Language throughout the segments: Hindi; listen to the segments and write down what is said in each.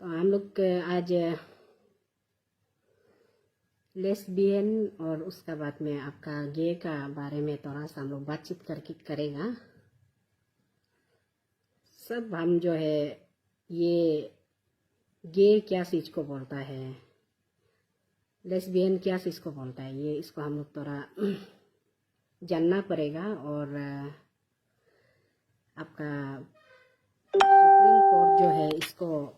तो हम लोग आज लेस्बियन और उसका बाद में आपका गे का बारे में थोड़ा सा हम लोग बातचीत करके करेगा। सब हम जो है ये गे क्या चीज़ को बोलता है, लेस्बियन क्या चीज़ को बोलता है, ये इसको हम लोग थोड़ा जानना पड़ेगा। और आपका सुप्रीम कोर्ट जो है इसको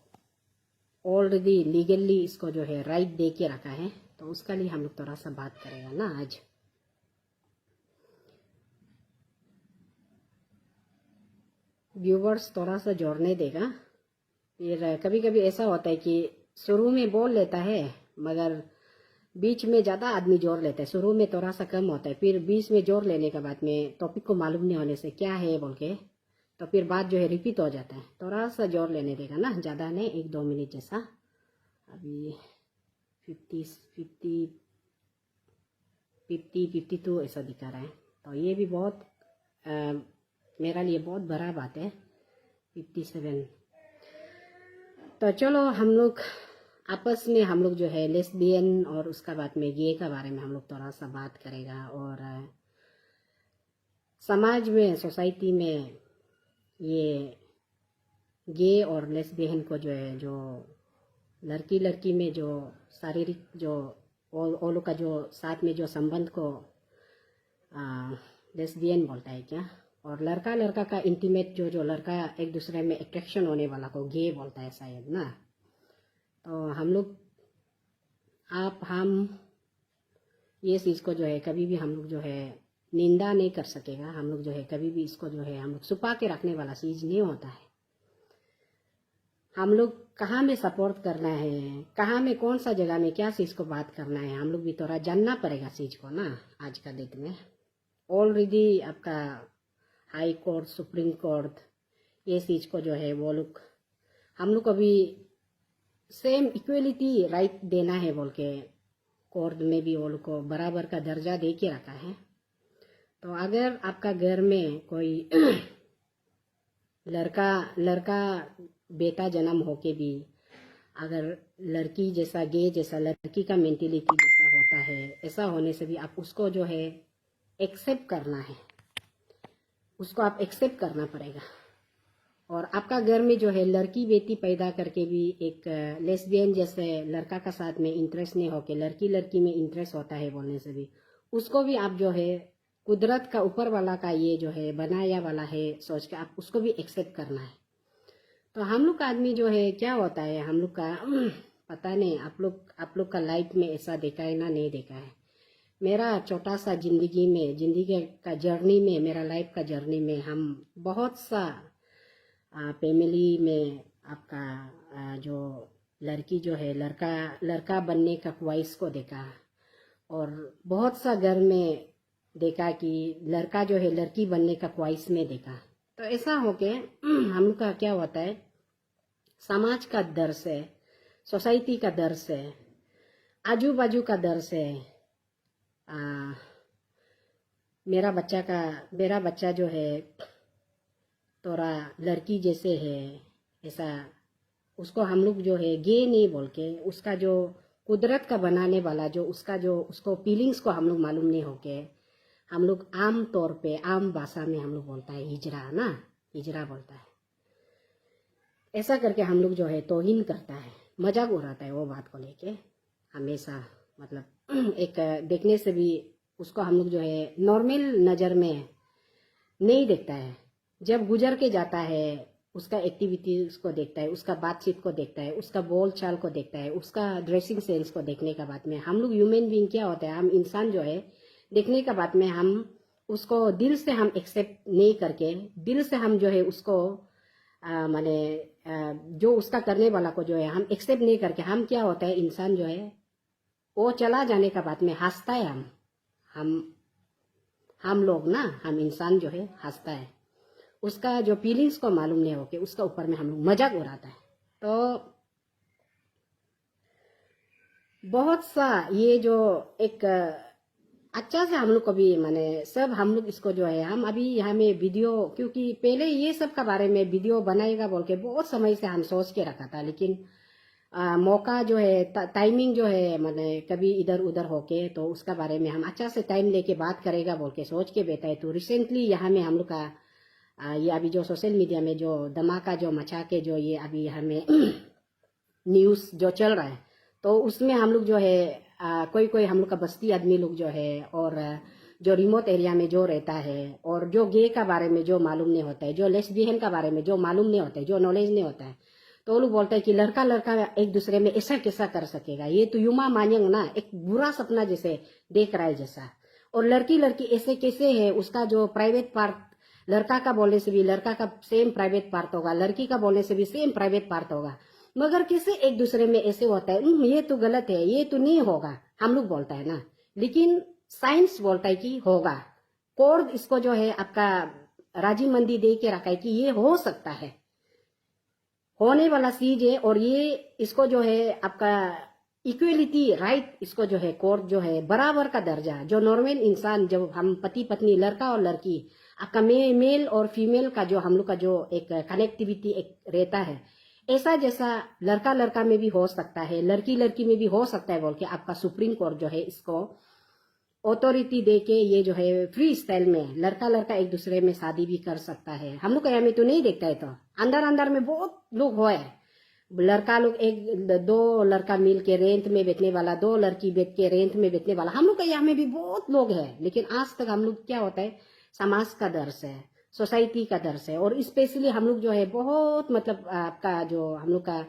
ऑलरेडी लीगली इसको जो है राइट दे के रखा है, तो उसका लिए हम लोग थोड़ा सा बात करेगा ना आज। व्यूवर्स थोड़ा सा जोड़ने देगा। फिर कभी कभी ऐसा होता है कि शुरू में बोल लेता है मगर बीच में ज़्यादा आदमी जोड़ लेता है, शुरू में थोड़ा सा कम होता है, फिर बीच में जोड़ लेने के बाद में टॉपिक को मालूम नहीं होने से क्या है बोल के तो फिर बात जो है रिपीट हो जाता है। थोड़ा सा जोड़ लेने देगा ना, ज़्यादा नहीं, 1-2 मिनट जैसा। अभी 52 ऐसा दिखा रहा है, तो ये भी बहुत मेरा लिए बहुत बड़ा बात है। 57। तो चलो हम लोग आपस में हम लोग जो है लेस्बियन और उसका बाद में गे का बारे में हम लोग थोड़ा सा बात करेगा। और समाज में, सोसाइटी में ये गे और लेस्बियन को जो है, जो लड़की लड़की में जो शारीरिक जो वो लोग का जो साथ में जो संबंध को लेस्बियन बोलता है क्या, और लड़का लड़का का इंटीमेट जो लड़का एक दूसरे में अट्रैक्शन होने वाला को गे बोलता है शायद ना। तो हम लोग हम ये चीज़ को जो है कभी भी हम लोग जो है निंदा नहीं कर सकेगा। हम लोग जो है कभी भी इसको जो है हम लोग छुपा के रखने वाला चीज़ नहीं होता है। हम लोग कहाँ में सपोर्ट करना है, कहाँ में कौन सा जगह में क्या चीज़ को बात करना है, हम लोग भी थोड़ा जानना पड़ेगा चीज़ को ना। आज का डेट में ऑलरेडी आपका हाई कोर्ट, सुप्रीम कोर्ट ये चीज़ को जो है वो लोग हम लोग को भी सेम इक्वलिटी राइट देना है बोल के कोर्ट में भी वो लोग को बराबर का दर्जा दे के रखा है। तो अगर आपका घर में कोई लड़का बेटा जन्म होके भी अगर लड़की जैसा, गे जैसा, लड़की का मेंटेलिटी जैसा होता है, ऐसा होने से भी आप उसको जो है एक्सेप्ट करना है, उसको आप एक्सेप्ट करना पड़ेगा। और आपका घर में जो है लड़की बेटी पैदा करके भी एक लेस्बियन जैसे लड़का का साथ में इंटरेस्ट नहीं होके लड़की लड़की में इंटरेस्ट होता है बोलने से भी उसको भी आप जो है कुदरत का ऊपर वाला का ये जो है बनाया वाला है सोच के आप उसको भी एक्सेप्ट करना है। तो हम लोग का आदमी जो है क्या होता है, हम लोग का पता नहीं आप लोग का लाइफ में ऐसा देखा है ना नहीं देखा है। मेरा छोटा सा जिंदगी का जर्नी में, मेरा लाइफ का जर्नी में हम बहुत सा फैमिली में आपका जो लड़की जो है लड़का बनने का ख्वाहिश को देखा, और बहुत सा घर में देखा कि लड़का जो है लड़की बनने का ख्वाहिश में देखा। तो ऐसा हो के हम लोग का क्या होता है, समाज का डर से, सोसाइटी का डर से, आजू बाजू का डर से मेरा बच्चा जो है थोड़ा लड़की जैसे है, ऐसा उसको हम लोग जो है गे नहीं बोल के उसका जो कुदरत का बनाने वाला जो उसको फीलिंग्स को हम लोग मालूम नहीं होके हम लोग आम तौर पे आम भाषा में हम लोग बोलता है हिजरा ना, हिजरा बोलता है। ऐसा करके हम लोग जो है तौहीन करता है, मजाक उड़ाता है वो बात को लेके हमेशा। मतलब एक देखने से भी उसको हम लोग जो है नॉर्मल नज़र में नहीं देखता है। जब गुजर के जाता है उसका एक्टिविटीज को देखता है, उसका बातचीत को देखता है, उसका बोल चाल को देखता है, उसका ड्रेसिंग सेंस को देखने का बाद में हम लोग ह्यूमन बीइंग क्या होता है, हम इंसान जो है देखने का बाद में हम उसको दिल से हम एक्सेप्ट नहीं करके, दिल से हम जो है उसको माने जो उसका करने वाला को जो है हम एक्सेप्ट नहीं करके हम क्या होता है, इंसान जो है वो चला जाने का बाद में हंसता है। हम लोग ना, हम इंसान जो है हंसता है, उसका जो फीलिंग्स को मालूम नहीं होके उसका ऊपर में हम लोग मजाक उड़ाता है। तो बहुत सा ये जो एक अच्छा से हम लोग को भी माने सब हम लोग इसको जो है हम अभी यहाँ में वीडियो, क्योंकि पहले ये सब का बारे में वीडियो बनाएगा बोल के बहुत समय से हम सोच के रखा था, लेकिन मौका जो है टाइमिंग जो है मैंने कभी इधर उधर होके तो उसका बारे में हम अच्छा से टाइम लेके बात करेगा बोल के सोच के बैठा है। तो रिसेंटली यहाँ में हम लोग का ये अभी जो सोशल मीडिया में जो धमाका जो मचा के जो ये अभी हमें न्यूज़ जो चल रहा है, तो उसमें हम लोग जो है कोई कोई हम लोग का बस्ती आदमी लोग जो है और जो रिमोट एरिया में जो रहता है और जो गे का बारे में जो मालूम नहीं होता है, जो लेस्बियन का बारे में जो मालूम नहीं होता है, जो नॉलेज नहीं होता है, तो वो लोग बोलते हैं कि लड़का लड़का एक दूसरे में ऐसा कैसा कर सकेगा, ये तो युमा मानेंग ना, एक बुरा सपना जैसे देख रहा है जैसा। और लड़की लड़की ऐसे कैसे है, उसका जो प्राइवेट पार्ट लड़का का बोलने से भी लड़का का सेम प्राइवेट पार्ट होगा, लड़की का बोलने से भी सेम प्राइवेट पार्ट होगा, मगर कैसे एक दूसरे में ऐसे होता है, ये तो गलत है, ये तो नहीं होगा, हम लोग बोलता है ना, लेकिन साइंस बोलता है कि होगा। कोर्ट इसको जो है आपका राजी मंदी दे के रखा है कि ये हो सकता है, होने वाला चीज है, और ये इसको जो है आपका इक्वलिटी राइट, इसको जो है कोर्ट जो है बराबर का दर्जा, जो नॉर्मल इंसान, जब हम पति पत्नी लड़का और लड़की आपका मेल और फीमेल का जो हम लोग का जो एक कनेक्टिविटी एक रहता है, ऐसा जैसा लड़का लड़का में भी हो सकता है, लड़की लड़की में भी हो सकता है बोल के आपका सुप्रीम कोर्ट जो है इसको अथॉरिटी दे के ये जो है फ्री स्टाइल में लड़का लड़का एक दूसरे में शादी भी कर सकता है। हम लोग का यहाँ में तो नहीं देखता है, तो अंदर अंदर में बहुत लोग हो है, लड़का लोग एक दो लड़का मिल के रेंट में बेचने वाला, दो लड़की बेच के रेंट में बेचने वाला, हम लोग का यहाँ में भी बहुत लोग है। लेकिन आज तक हम लोग क्या होता है, समाज का डर से, सोसाइटी का डर से, और स्पेशली हम लोग जो है बहुत मतलब आपका जो हम लोग का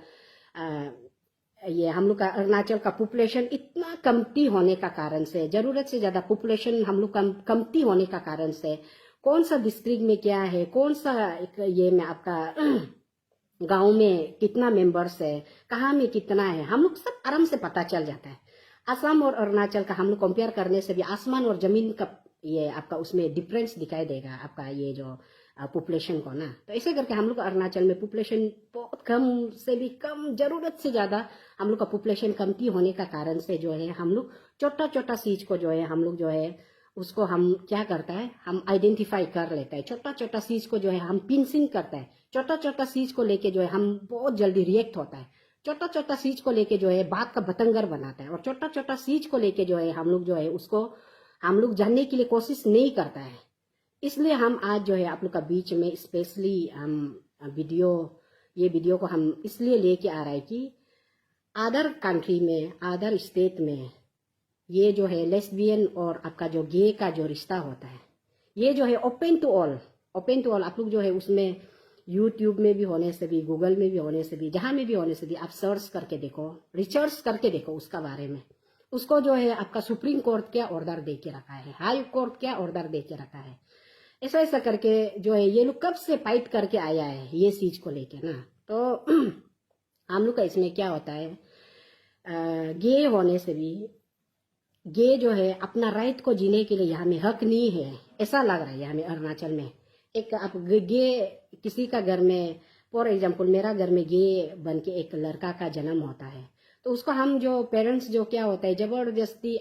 ये हम लोग का अरुणाचल का पॉपुलेशन इतना कमती होने का कारण से, जरूरत से ज्यादा पॉपुलेशन हम लोग कमती होने का कारण से, कौन सा डिस्ट्रिक्ट में क्या है, कौन सा ये में आपका गांव में कितना मेंबर्स है, कहाँ में कितना है, हम लोग सब आराम से पता चल जाता है। असम और अरुणाचल का हम लोग कंपेयर करने से भी आसमान और जमीन का ये आपका उसमें डिफरेंस दिखाई देगा आपका ये जो पॉपुलेशन को ना। तो ऐसे करके हम लोग अरुणाचल में पॉपुलेशन बहुत कम से भी कम, जरूरत से ज्यादा हम लोग का पॉपुलेशन कमती होने का कारण से जो है हम लोग छोटा छोटा चीज को जो है हम लोग जो है उसको हम क्या करता है, हम आइडेंटिफाई कर लेता है, छोटा छोटा चीज को जो है हम पिंसिंग करता है, छोटा छोटा चीज को लेके जो है हम बहुत जल्दी रिएक्ट होता है, छोटा छोटा चीज को लेके जो है बात का बतंगर बनाता है, और छोटा छोटा चीज को लेके जो है हम लोग जो है उसको हम लोग जानने के लिए कोशिश नहीं करता है। इसलिए हम आज जो है आप लोग का बीच में स्पेशली हम ये वीडियो को हम इसलिए लेके आ रहा है कि अदर कंट्री में, अदर स्टेट में ये जो है लेस्बियन और आपका जो गे का जो रिश्ता होता है, ये जो है open to all, open to all. आप लोग जो है उसमें यूट्यूब में भी होने से भी, गूगल में भी होने से भी, जहां में भी होने से भी आप सर्च करके देखो, रिसर्च करके देखो उसका बारे में। उसको जो है आपका सुप्रीम कोर्ट क्या ऑर्डर दे के रखा है, हाई कोर्ट क्या ऑर्डर दे के रखा है, ऐसा ऐसा करके जो है ये लोग कब से फाइट करके आया है ये चीज को लेके ना। तो हम लोग का इसमें क्या होता है, गे होने से भी गे जो है अपना राइट को जीने के लिए यहाँ में हक नहीं है, ऐसा लग रहा है यहाँ में अरुणाचल में। एक आप गे किसी का घर में, फॉर एग्जाम्पल मेरा घर में गे बन के एक लड़का का जन्म होता है, तो उसको हम जो पेरेंट्स जो क्या होता है जबरदस्ती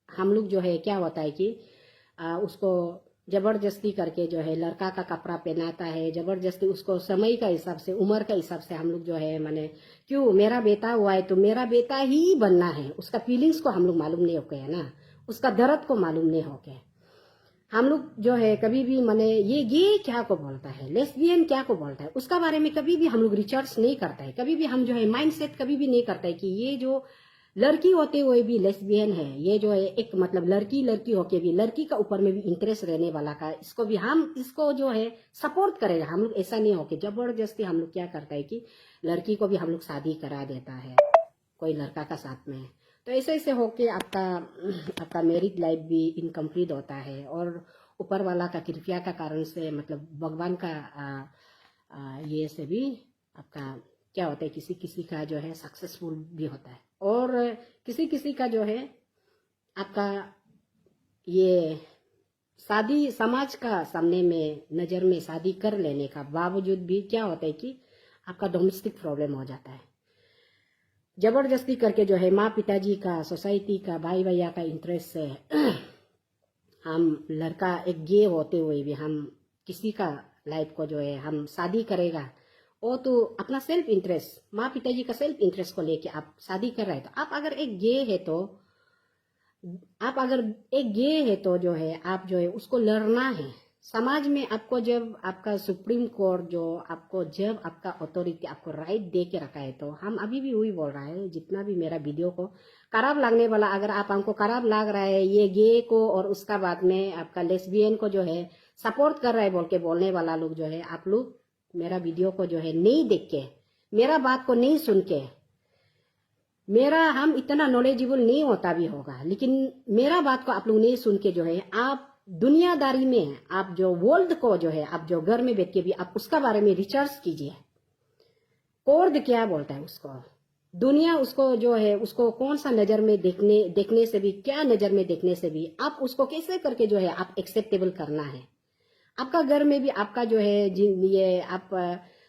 हम लोग जो है क्या होता है कि उसको जबरदस्ती करके जो है लड़का का कपड़ा पहनाता है, जबरदस्ती उसको समय का हिसाब से, उम्र का हिसाब से हम लोग जो है माने क्यों मेरा बेटा हुआ है तो मेरा बेटा ही बनना है, उसका फीलिंग्स को हम लोग मालूम नहीं हो गया ना, उसका दर्द को मालूम नहीं हो गया। हम लोग जो है कभी भी माने ये गे क्या को बोलता है, लेस्बियन क्या को बोलता है, उसका बारे में कभी भी हम लोग रिसर्च नहीं करता है, कभी भी हम जो है माइंडसेट कभी भी नहीं करता है कि ये जो लड़की होते हुए भी लेस्बियन है, ये जो है एक मतलब लड़की होके भी लड़की का ऊपर में भी इंटरेस्ट रहने वाला का, इसको भी हम इसको जो है सपोर्ट करेगा। हम लोग ऐसा नहीं होके जबरदस्ती हम लोग क्या करता है कि लड़की को भी हम लोग शादी करा देता है कोई लड़का का साथ में, तो ऐसे ऐसे होके आपका मैरिड लाइफ भी इनकम्प्लीट होता है। और ऊपर वाला का कृपया का कारण से मतलब भगवान का ये से भी आपका क्या होता है, किसी किसी का जो है सक्सेसफुल भी होता है, और किसी किसी का जो है आपका ये शादी समाज का सामने में नज़र में शादी कर लेने का बावजूद भी क्या होता है कि आपका डोमेस्टिक प्रॉब्लम हो जाता है। जबरदस्ती करके जो है माँ पिताजी का, सोसाइटी का, भाई भैया का इंटरेस्ट से हम लड़का एक गे होते हुए भी हम किसी का लाइफ को जो है हम शादी करेगा, वो तो अपना सेल्फ इंटरेस्ट, माँ पिताजी का सेल्फ इंटरेस्ट को लेके आप शादी कर रहे हैं। तो आप अगर एक गे है तो जो है आप जो है उसको लड़ना है समाज में। आपको जब आपका सुप्रीम कोर्ट जो आपको जब आपका अथॉरिटी आपको राइट दे के रखा है, तो हम अभी भी वही बोल रहा है, जितना भी मेरा वीडियो को खराब लगने वाला, अगर आप हमको खराब लग रहा है ये गे को और उसका बाद में आपका लेस्बियन को जो है सपोर्ट कर रहा है बोल के बोलने वाला लोग जो है, आप लोग मेरा वीडियो को जो है नहीं देख के, मेरा बात को नहीं सुन के, मेरा हम इतना नॉलेजेबल नहीं होता भी होगा, लेकिन मेरा बात को आप लोग नहीं सुन के जो है आप दुनियादारी में आप जो वर्ल्ड को जो है आप जो घर में बैठ के भी आप उसका बारे में रिसर्च कीजिए। कोर्ट क्या बोलता है उसको, दुनिया उसको जो है उसको कौन सा नजर में देखने से भी, क्या नजर में देखने से भी आप उसको कैसे करके जो है आप एक्सेप्टेबल करना है। आपका घर में भी आपका जो है ये आप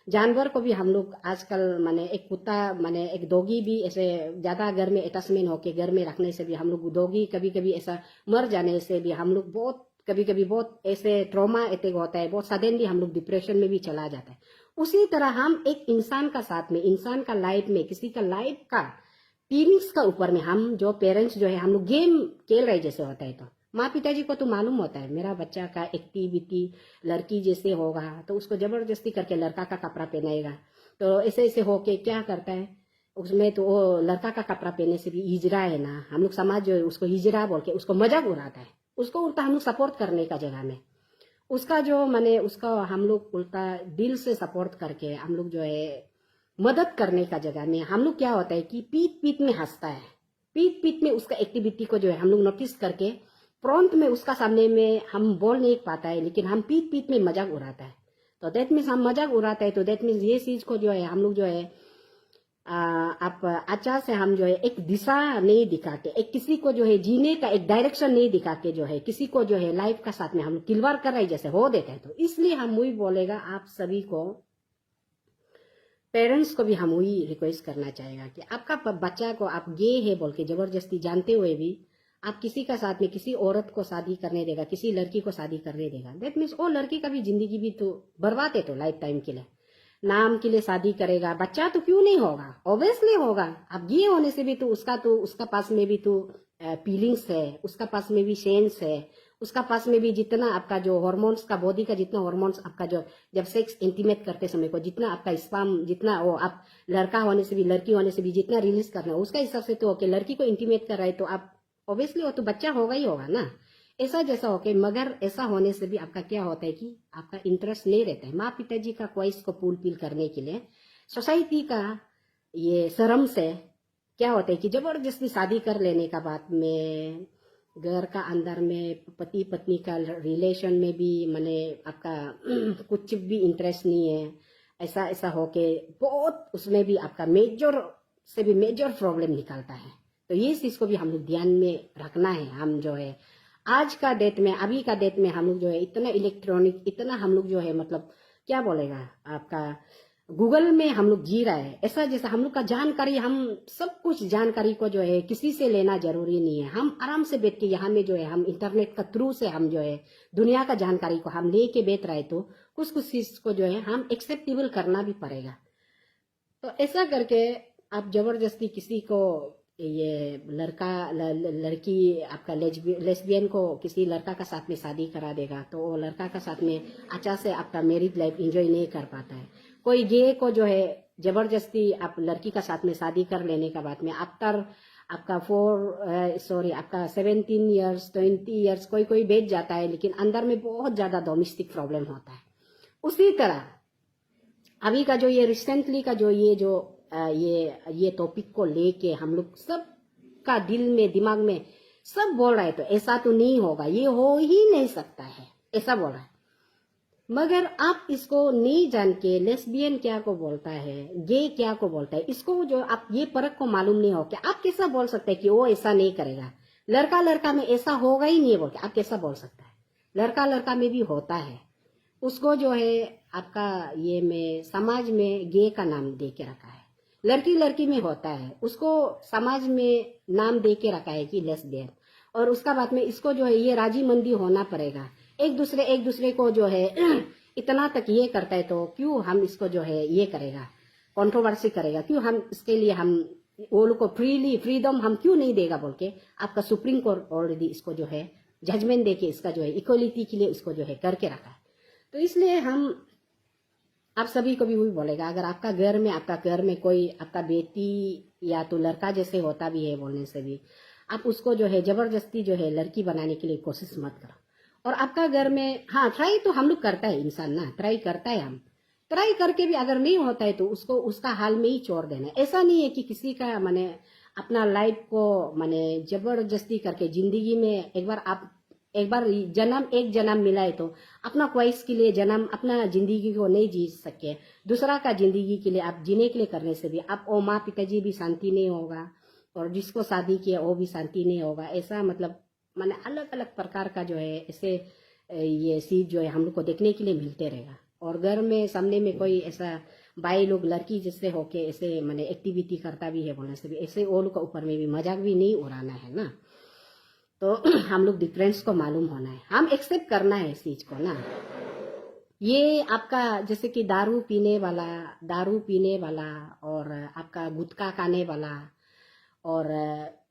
जानवर को भी हम लोग आजकल माने एक कुत्ता माने एक डॉगी भी ऐसे ज्यादा घर में अटैचमेंट होके घर में रखने से भी हम लोग डॉगी कभी कभी ऐसा मर जाने से भी हम लोग बहुत कभी कभी बहुत ऐसे ट्रॉमा अटैक होता है, बहुत सडनली हम लोग डिप्रेशन में भी चला जाता है। उसी तरह हम एक इंसान का साथ में, इंसान का लाइफ में, किसी का लाइफ का फीलिंग्स का ऊपर में हम जो पेरेंट्स जो है हम लोग गेम खेल रहे जैसे होता है। तो माँ पिताजी को तो मालूम होता है मेरा बच्चा का एक्टिविटी लड़की जैसे होगा तो उसको जबरदस्ती करके लड़का का कपड़ा पहनाएगा, तो ऐसे ऐसे होके क्या करता है उसमें, तो वो लड़का का कपड़ा पहनने से भी हिजरा है ना, हम लोग समाज जो है उसको हिजरा बोल के उसको मजाक उड़ाता है, उसको उल्टा हम लोग सपोर्ट करने का जगह में उसका जो माने उसका हम लोग उल्टा दिल से सपोर्ट करके हम लोग जो है मदद करने का जगह में हम लोग क्या होता है कि पीठ पीठ में हंसता है, पीठ पीठ में उसका एक्टिविटी को जो है हम लोग नोटिस करके फ्रंट में उसका सामने में हम बोल नहीं पाता है, लेकिन हम पीठ पीठ में मजाक उड़ाता है। तो दैट मीन्स हम मजाक उड़ाते हैं, तो दैट मीन्स ये चीज को जो है हम लोग जो है आप अच्छा से हम जो है एक दिशा नहीं दिखा के, एक किसी को जो है जीने का एक डायरेक्शन नहीं दिखा के जो है किसी को जो है लाइफ का साथ में हम लोग खिलवाड़ कर रहे जैसे हो देते हैं। तो इसलिए हम वही बोलेगा आप सभी को, पेरेंट्स को भी हम वही रिक्वेस्ट करना चाहेगा कि आपका बच्चा को आप गे है बोल के जबरदस्ती जानते हुए भी आप किसी का साथ में किसी औरत को शादी करने देगा, किसी लड़की को शादी करने देगा, दैट मीन्स वो लड़की का भी जिंदगी भी तो बर्बाद है। तो लाइफ टाइम के लिए नाम के लिए शादी करेगा, बच्चा तो क्यों नहीं होगा, ऑब्वियसली होगा। अब ये होने से भी तो उसका पास में भी तो फीलिंग्स है, उसका पास में भी सेंस है, उसका पास में भी जितना आपका जो हार्मोन्स का बॉडी का जितना हार्मोन्स आपका जो जब सेक्स इंटीमेट करते समय को जितना आपका स्पर्म जितना वो आप लड़का होने से भी लड़की होने से भी जितना रिलीज करना है उसका हिसाब से तो ओके लड़की को इंटीमेट कर रहा है तो आप ऑब्वियसली वो तो बच्चा होगा ही होगा ना, ऐसा जैसा ओके। मगर ऐसा होने से भी आपका क्या होता है कि आपका इंटरेस्ट नहीं रहता है माँ पिताजी का क्वाइस को फुलफिल करने के लिए। सोसाइटी का ये शर्म से क्या होता है कि जबरदस्ती शादी कर लेने का बाद में घर का अंदर में पति पत्नी का रिलेशन में भी माने आपका कुछ भी इंटरेस्ट नहीं है, ऐसा ऐसा होके बहुत उसमें भी आपका मेजर से भी मेजर प्रॉब्लम निकलता है। तो ये चीज को भी हम लोग ध्यान में रखना है। हम जो है आज का डेट में अभी का डेट में हम लोग जो है इतना इलेक्ट्रॉनिक इतना हम लोग जो है मतलब क्या बोलेगा आपका गूगल में हम लोग जी रहा है, ऐसा जैसा हम लोग का जानकारी हम सब कुछ जानकारी को जो है किसी से लेना जरूरी नहीं है। हम आराम से बैठ के यहाँ में जो है हम इंटरनेट का थ्रू से हम जो है दुनिया का जानकारी को हम लेके बैठ रहे तो कुछ कुछ चीज को जो है हम एक्सेप्टेबल करना भी पड़ेगा। तो ऐसा करके आप जबरदस्ती किसी को ये लड़की आपका लेस्बियन को किसी लड़का का साथ में शादी करा देगा तो वो लड़का का साथ में अच्छा से आपका मैरिड लाइफ एंजॉय नहीं कर पाता है। कोई गे को जो है जबरदस्ती आप लड़की का साथ में शादी कर लेने का बाद में आफ्टर आपका आपका 17 ईयर्स 20 ईयर्स कोई बेच जाता है, लेकिन अंदर में बहुत ज्यादा डोमेस्टिक प्रॉब्लम होता है। उसी तरह अभी का जो ये रिसेंटली का जो ये टॉपिक को लेके हम लोग सब का दिल में दिमाग में सब बोल रहे तो ऐसा तो नहीं होगा, ये हो ही नहीं सकता है, ऐसा बोल रहा है। मगर आप इसको नहीं जान के लेस्बियन क्या को बोलता है, गे क्या को बोलता है, इसको जो आप ये फर्क को मालूम नहीं हो क्या आप कैसा बोल सकते हैं कि वो ऐसा नहीं करेगा, लड़का लड़का में ऐसा होगा ही नहीं बोल के आप कैसा बोल सकता है। लड़का लड़का में भी होता है, उसको जो है आपका ये में समाज में गे का नाम दे के रखा है, लड़की लड़की में होता है उसको समाज में नाम दे के रखा है कि लेस्बियन। और उसका बाद में इसको जो है ये राजी मंदी होना पड़ेगा, एक दूसरे को जो है इतना तक ये करता है तो क्यों हम इसको जो है ये करेगा, कंट्रोवर्सी करेगा, क्यों हम इसके लिए हम वो लोग को फ्रीडम हम क्यों नहीं देगा बोल के आपका सुप्रीम कोर्ट ऑलरेडी इसको जो है जजमेंट दे के इसका जो है इक्वलिटी के लिए इसको जो है करके रखा है। तो इसलिए हम आप सभी को भी वही बोलेगा, अगर आपका घर में कोई आपका बेटी या तो लड़का जैसे होता भी है बोलने से भी आप उसको जो है जबरदस्ती जो है लड़की बनाने के लिए कोशिश मत करो। और आपका घर में हाँ ट्राई तो हम लोग करता है, इंसान ना ट्राई करता है, हम ट्राई करके भी अगर नहीं होता है तो उसको उसका हाल में ही छोड़ देना। ऐसा नहीं है कि किसी का माने अपना लाइफ को माने जबरदस्ती करके जिंदगी में एक बार एक जन्म मिला है तो अपना ख्वाहिश के लिए जन्म अपना जिंदगी को नहीं जी सके, दूसरा का जिंदगी के लिए आप जीने के लिए करने से भी आप ओ माँ पिताजी भी शांति नहीं होगा और जिसको शादी किया वो भी शांति नहीं होगा। ऐसा मतलब माने अलग अलग प्रकार का जो है ऐसे ये चीज जो है हम लोग को देखने के लिए मिलते रहेगा। और घर में सामने में कोई ऐसा भाई लोग लड़की जैसे होके ऐसे माने एक्टिविटी करता भी है बोलने से भी ऐसे वो लोग का ऊपर में भी मजाक भी नहीं उड़ाना है ना। तो हम लोग डिफरेंस को मालूम होना है, हम एक्सेप्ट करना है इस चीज को ना। ये आपका जैसे कि दारू पीने वाला और आपका गुटखा खाने वाला और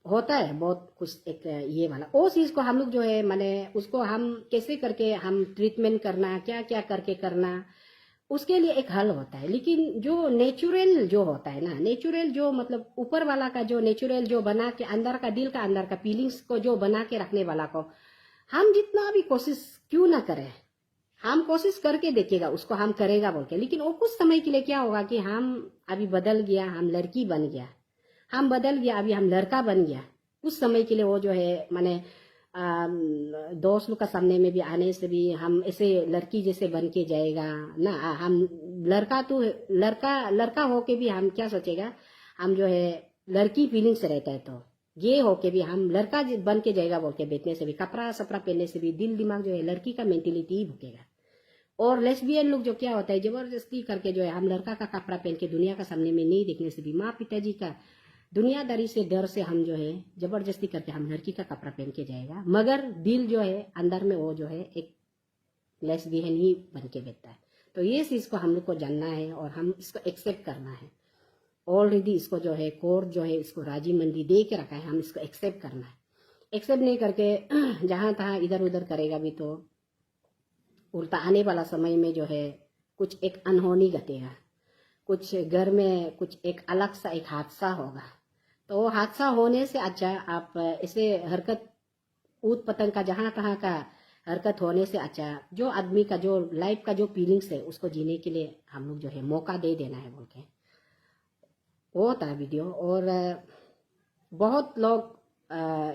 होता है बहुत कुछ एक ये वाला वो चीज को हम लोग जो है माने उसको हम कैसे करके हम ट्रीटमेंट करना क्या क्या करके करना उसके लिए एक हल होता है। लेकिन जो नेचुरल जो होता है ना, नेचुरल जो मतलब ऊपर वाला का जो नेचुरल जो बना के अंदर का दिल का अंदर का फीलिंग्स को जो बना के रखने वाला को हम जितना भी कोशिश क्यों ना करें, हम कोशिश करके देखिएगा उसको हम करेगा बोल के। लेकिन वो कुछ समय के लिए क्या होगा कि हम अभी बदल गया, हम लड़की बन गया, हम बदल गया, अभी हम लड़का बन गया। कुछ समय के लिए वो जो है माने दोस्त लोग का सामने में भी आने से भी हम ऐसे लड़की जैसे बन के जाएगा ना। हम लड़का होके भी हम क्या सोचेगा, हम जो है लड़की फीलिंग से रहता है तो ये होके भी हम लड़का बन के जाएगा बोल के बेचने से भी कपड़ा सपड़ा पहनने से भी दिल दिमाग जो है लड़की का मेंटेलिटी ही भुकेगा। और लेस्बियन लोग जो क्या होता है जबरदस्ती करके जो है हम लड़का का कपड़ा पहन के दुनिया का सामने में नहीं देखने से भी माँ पिताजी का दुनियादारी से डर से हम जो है जबरदस्ती करके हम लड़की का कपड़ा पहन के जाएगा, मगर दिल जो है अंदर में वो जो है एक लेस्बियन ही बन के बैठता है। तो ये चीज को हम लोग को जानना है और हम इसको एक्सेप्ट करना है। ऑलरेडी इसको जो है कोर्ट जो है इसको राजी मंदी दे के रखा है, हम इसको एक्सेप्ट करना है। एक्सेप्ट नहीं करके जहां तहां इधर उधर करेगा भी तो उल्टा आने वाला समय में जो है कुछ एक अनहोनी घटेगा, कुछ घर में कुछ एक अलग सा एक हादसा होगा। तो वो हादसा होने से अच्छा आप ऐसे हरकत ऊत पतंग का जहां तहां का हरकत होने से अच्छा जो आदमी का जो लाइफ का जो फीलिंग्स है उसको जीने के लिए हम लोग जो है मौका दे देना है बोल के वो होता है वीडियो। और बहुत लोग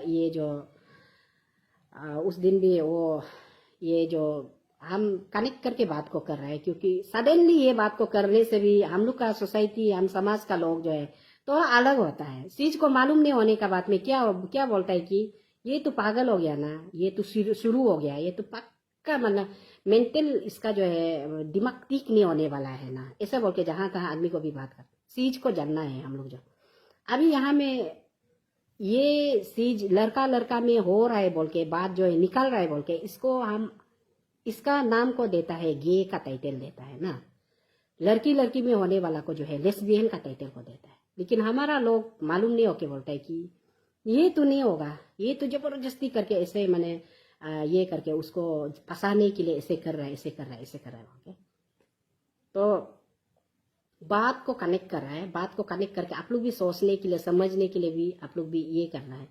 ये जो उस दिन भी वो ये जो हम कनेक्ट करके बात को कर रहे हैं, क्योंकि सडनली ये बात को करने से भी हम लोग का सोसाइटी हम समाज का लोग जो है थोड़ा अलग होता है। चीज को मालूम नहीं होने का बात में क्या बोलता है कि ये तो पागल हो गया ना, ये तो शुरू हो गया, ये तो पक्का मतलब मेंटल इसका जो है दिमाग ठीक नहीं होने वाला है ना, ऐसा बोल के जहां तहां आदमी को भी बात कर। चीज को जानना है हम लोग जो अभी यहाँ में ये चीज लड़का में हो रहा है बोल के बात जो है निकल रहा है बोल के इसको हम इसका नाम को देता है गे का टाइटल देता है ना, लड़की में होने वाला को जो है लेस्बियन का टाइटल को देता है। लेकिन हमारा लोग मालूम नहीं होके बोलता है कि ये तो नहीं होगा, ये तो जबरदस्ती करके ऐसे मैंने ये करके उसको फंसाने के लिए ऐसे कर रहा है बोल के। तो बात को कनेक्ट कर रहा है, बात को कनेक्ट करके आप लोग भी सोचने के लिए समझने के लिए भी आप लोग भी ये करना है।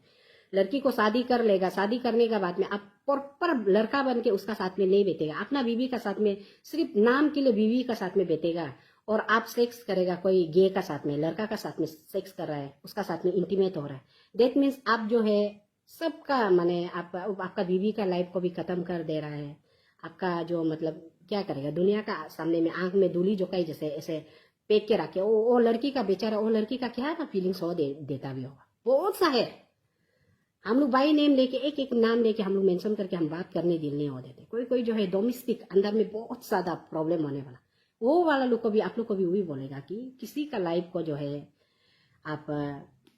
लड़की को शादी कर लेगा, शादी करने के बाद में आप प्रॉपर लड़का बन के उसका साथ में नहीं बैठेगा, अपना बीवी का साथ में सिर्फ नाम के लिए बीवी का साथ में बैठेगा और आप सेक्स करेगा कोई गे का साथ में, लड़का का साथ में सेक्स कर रहा है, उसका साथ में इंटीमेट हो रहा है। दैट मीन्स आप जो है सबका माने आपका बीवी का लाइफ को भी खत्म कर दे रहा है। आपका जो मतलब क्या करेगा दुनिया का सामने में आंख में धूली झोंकाई जैसे ऐसे पेक के रखे वो लड़की का बेचारा, वो लड़की का क्या ना फीलिंग्स हो देता भी होगा। बहुत सा है, हम लोग बाई नेम लेके एक नाम लेके हम लोग मेंशन करके हम बात करने दिल नहीं हो देते। कोई जो है डोमेस्टिक अंदर में बहुत ज्यादा प्रॉब्लम होने वाला वो वाला लोग को भी आप लोग को भी वही बोलेगा कि किसी का लाइफ को जो है आप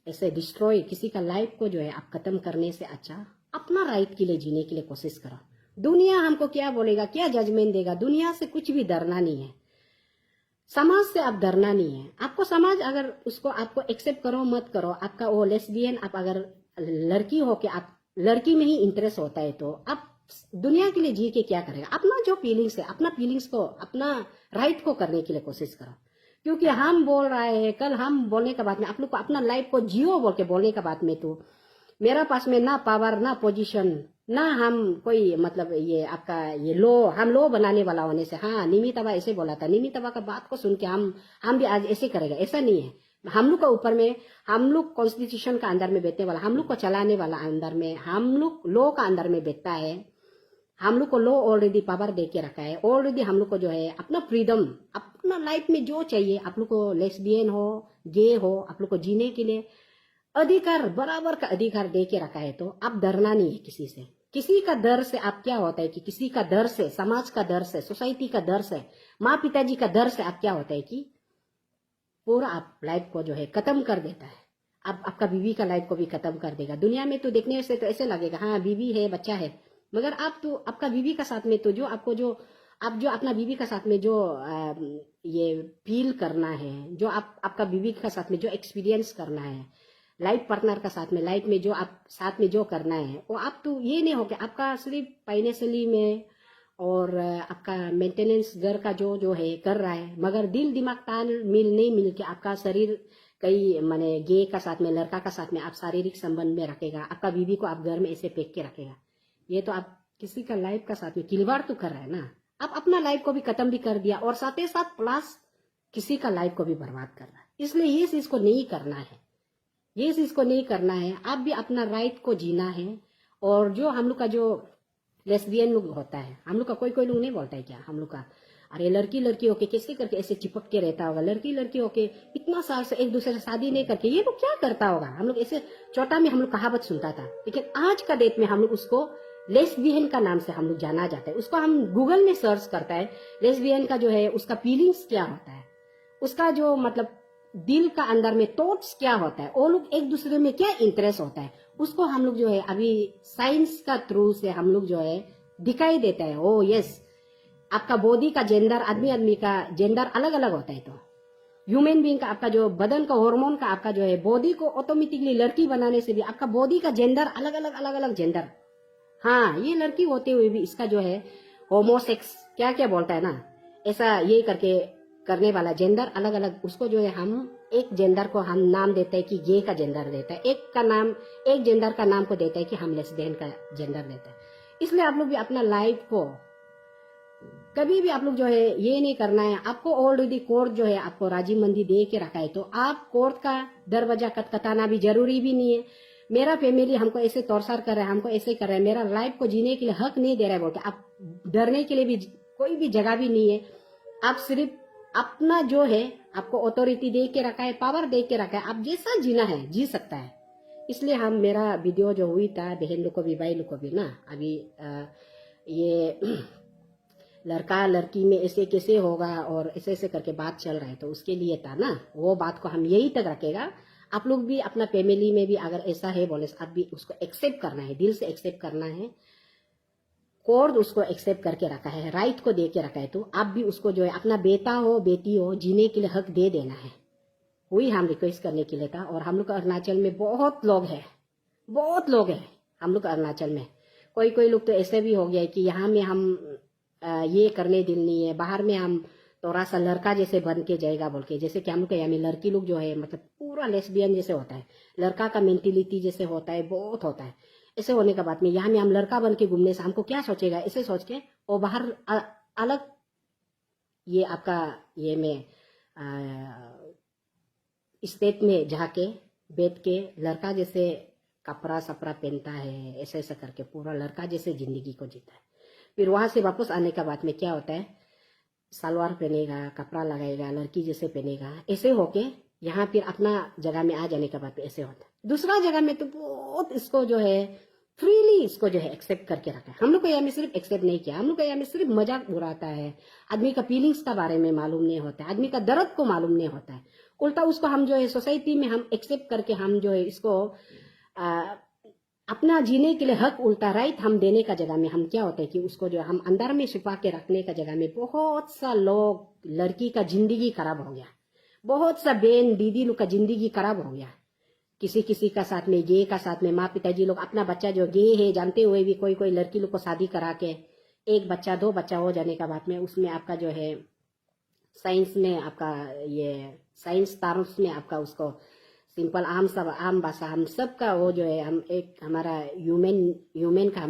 ऐसे डिस्ट्रॉय, किसी का लाइफ को जो है आप खत्म करने से अच्छा अपना राइट के लिए जीने के लिए कोशिश करो। दुनिया हमको क्या बोलेगा, क्या जजमेंट देगा, दुनिया से कुछ भी डरना नहीं है, समाज से आप डरना नहीं है। आपको समाज अगर उसको आपको एक्सेप्ट करो मत करो, आपका वो लेस्बियन, आप अगर लड़की हो के आप लड़की में ही इंटरेस्ट होता है तो आप दुनिया के लिए जी के क्या करेगा। अपना जो फीलिंग्स है, अपना फीलिंग्स को, अपना राइट को करने के लिए कोशिश करो। क्योंकि हम बोल रहे हैं, कल हम बोलने के बाद में आप लोग को अपना लाइफ को जियो बोल के बोलने के बाद में तो मेरा पास में ना पावर ना पोजीशन ना हम कोई मतलब ये आपका ये लो, हम लो बनाने वाला होने से। हाँ, निमितवा ऐसे बोला था, निमितवा का बात को सुन के हम भी आज ऐसे करेगा, ऐसा नहीं है। हम लोग का ऊपर में, हम लोग कॉन्स्टिट्यूशन का अंदर में बैठने वाला, हम लोग को चलाने वाला अंदर में, हम लोग लॉ का अंदर में बैठता है। हम लोग को लॉ ऑलरेडी पावर दे के रखा है, ऑलरेडी हम लोग को जो है अपना फ्रीडम, अपना लाइफ में जो चाहिए आप लोग को, लेस्बियन हो गे हो, आप लोग को जीने के लिए अधिकार, बराबर का अधिकार दे के रखा है। तो आप डरना नहीं है किसी से। किसी का डर से आप क्या होता है कि किसी का डर से, समाज का डर से, सोसाइटी का डर से, माँ पिताजी का डर से आप क्या होता है कि पूरा आप लाइफ को जो है खत्म कर देता है। अब आपका बीवी का लाइफ को भी खत्म कर देगा। दुनिया में तो देखने से तो ऐसे लगेगा हाँ बीवी है, बच्चा है, मगर आप तो आपका बीवी का साथ में तो जो आपको जो आप जो अपना बीवी का साथ में जो ये फील करना है, जो आपका बीवी का साथ में जो एक्सपीरियंस करना है, लाइफ पार्टनर का साथ में लाइफ में जो आप साथ में जो करना है, वो आप तो ये नहीं हो कि आपका सिर्फ फाइनेंशियली में और आपका मेंटेनेंस घर का जो जो है कर रहा है, मगर दिल दिमाग ताल मिल नहीं मिल के आपका शरीर कई माने गे का साथ में, लड़का का साथ में आप शारीरिक संबंध में रखेगा, आपका बीवी को आप घर में ऐसे फेंक के रखेगा, ये तो आप किसी का लाइफ का साथ में खिलवाड़ तो कर रहा है ना। आप अपना लाइफ को भी खत्म भी कर दिया और साथ ही साथ प्लस किसी का लाइफ को भी बर्बाद कर रहा है। इसलिए ये चीज को नहीं करना है, ये चीज को नहीं करना है। आप भी अपना राइट को जीना है। और जो हम लोग का जो लेस्बियन लोग होता है, हम लोग का कोई लोग नहीं बोलता है क्या हम लोग का, अरे लड़की लड़की होके कैसे करके ऐसे चिपक के रहता होगा, लड़की लड़की होके इतना साल से एक दूसरे से शादी नहीं करके ये लोग क्या करता होगा। हम लोग ऐसे छोटा में हम लोग कहावत सुनता था, लेकिन आज का डेट में हम लोग उसको लेस्बियन का नाम से हम लोग जाना जाता है। उसको हम गूगल में सर्च करता है, लेस्बियन का जो है उसका फीलिंग्स क्या होता है, उसका जो मतलब दिल का अंदर में थॉट्स क्या होता है, वो लोग एक दूसरे में क्या इंटरेस्ट होता है, उसको हम लोग जो है अभी साइंस का थ्रू से हम लोग जो है दिखाई देता है। ओ यस, आपका बॉडी का जेंडर, आदमी का जेंडर अलग अलग होता है। तो ह्यूमन बीइंग का आपका जो बदन का हार्मोन का आपका जो है बॉडी को ऑटोमेटिकली लड़की बनाने से भी आपका बॉडी का जेंडर अलग अलग जेंडर। हाँ, ये लड़की होते हुए भी इसका जो है होमोसेक्स क्या क्या बोलता है ना, ऐसा ये करके करने वाला जेंडर अलग अलग, उसको जो है हम एक जेंडर को हम नाम देते हैं कि गे का जेंडर देता है, एक जेंडर का नाम को देता है कि हम लेस्बियन का जेंडर देता है। इसलिए आप लोग भी अपना लाइफ को कभी भी आप लोग जो है ये नहीं करना है। आपको ऑलरेडी कोर्ट जो है आपको राजी मंदी दे के रखा है, तो आप कोर्ट का दरवाजा खटखटाना भी जरूरी भी नहीं है। मेरा फैमिली हमको ऐसे तौरसार कर रहा है, हमको ऐसे कर रहा है, मेरा लाइफ को जीने के लिए हक नहीं दे रहा है बोलते आप डरने के लिए भी कोई भी जगह भी नहीं है। आप सिर्फ अपना जो है आपको अथॉरिटी दे के रखा है, पावर दे के रखा है, आप जैसा जीना है जी सकता है। इसलिए हम मेरा वीडियो जो हुई था बहन लोग को भी भाई लोग को भी ना, अभी ये लड़का लड़की में ऐसे कैसे होगा और ऐसे ऐसे करके बात चल रहा है, तो उसके लिए था ना, वो बात को हम यही तक रखेगा। आप लोग भी अपना फैमिली में भी अगर ऐसा है बोले, आप भी उसको एक्सेप्ट करना है, दिल से एक्सेप्ट करना है। कोर्ट उसको एक्सेप्ट करके रखा है, राइट को दे के रखा है, तो आप भी उसको जो है अपना बेटा हो बेटी हो जीने के लिए हक दे देना है। वही हम रिक्वेस्ट करने के लिए था। और हम लोग अरुणाचल में बहुत लोग हैं हम लोग अरुणाचल में। कोई लोग तो ऐसे भी हो गया है कि यहाँ में हम ये करने दिल नहीं है, बाहर में हम थोड़ा सा लड़का जैसे बन के जाएगा बोल के, जैसे कि हम लोग यहाँ में लड़की लोग जो है मतलब पूरा लेस्बियन जैसे होता है, लड़का का मेंटेलिटी जैसे होता है बहुत होता है। ऐसे होने के बाद में यहाँ में हम लड़का बन के घूमने से हमको क्या सोचेगा, ऐसे सोच के और बाहर अलग ये आपका ये में स्टेट में जाके बैठ के लड़का जैसे कपड़ा सपड़ा पहनता है, ऐसे ऐसा करके पूरा लड़का जैसे जिंदगी को जीता है। फिर वहां से वापस आने के बाद में क्या होता है, सलवार पहनेगा, कपड़ा लगाएगा, लड़की जैसे पहनेगा, ऐसे होके यहाँ फिर अपना जगह में आ जाने के बाद ऐसे होता है। दूसरा जगह में तो बहुत इसको जो है फ्रीली इसको जो है एक्सेप्ट करके रखा है। हम लोग को यहाँ में सिर्फ एक्सेप्ट नहीं किया, हम लोग को यहाँ में सिर्फ मजाक उड़ाता है, आदमी का फीलिंग्स का बारे में मालूम नहीं होता है, आदमी का दर्द को मालूम नहीं होता है। उल्टा उसको हम जो है सोसाइटी में हम एक्सेप्ट करके हम जो है इसको अपना जीने के लिए हक उल्टा राइट हम देने का जगह में हम क्या होता है कि उसको जो हम अंदर में छुपा के रखने का जगह में बहुत सा लोग लड़की का जिंदगी खराब हो गया, बहुत सा बहन दीदी लोग का जिंदगी खराब हो गया, किसी किसी का साथ में गे का साथ में माँ पिताजी लोग अपना बच्चा जो गे है जानते हुए भी कोई कोई लड़की लोग को शादी करा के एक बच्चा दो बच्चा हो जाने का बाद में उसमें आपका जो है साइंस में आपका ये साइंस टर्म्स में आपका उसको सिंपल आम भाषा हम सब का वो जो है हम एक हमारा ह्यूमन का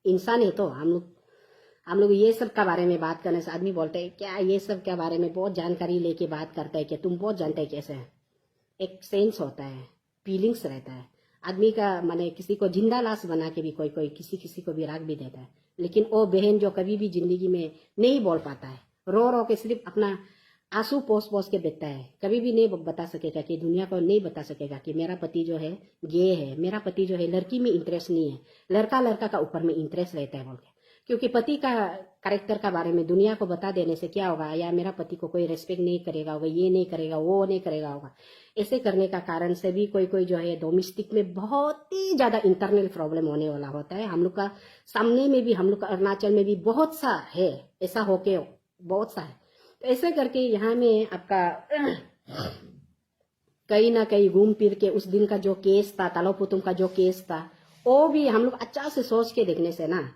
इंसान है तो हम लोग ये सब का बारे में बात करने से आदमी बोलते हैं क्या ये सब के बारे में बहुत जानकारी लेके बात करता है कि तुम बहुत जानते हैं कैसे है। एक सेंस होता है, फीलिंग्स रहता है आदमी का, माने किसी को जिंदा लाश बना के भी कोई कोई किसी किसी को भी रख भी देता है, लेकिन वो बहन जो कभी भी जिंदगी में नहीं बोल पाता है, रो रो के सिर्फ अपना आंसू पोस पोस के देता है, कभी भी नहीं बता सकेगा कि दुनिया को नहीं बता सकेगा कि मेरा पति जो है गे है, मेरा पति जो है लड़की में इंटरेस्ट नहीं है, लड़का लड़का का ऊपर में इंटरेस्ट रहता है बोल के। क्योंकि पति का कैरेक्टर का बारे में दुनिया को बता देने से क्या होगा, या मेरा पति को कोई रेस्पेक्ट नहीं करेगा होगा, ये नहीं करेगा वो नहीं करेगा होगा, ऐसे करने का कारण से भी कोई कोई जो है डोमेस्टिक में बहुत ही ज्यादा इंटरनल प्रॉब्लम होने वाला होता है। हम लोग का सामने में भी, हम लोग का अरुणाचल में भी बहुत सा है ऐसा होके, बहुत सा है। तो ऐसे करके यहाँ में आपका कहीं ना कहीं घूम फिर के उस दिन का जो केस था, तालो पुतुम का जो केस था, वो भी हम लोग अच्छा से सोच के देखने से ना,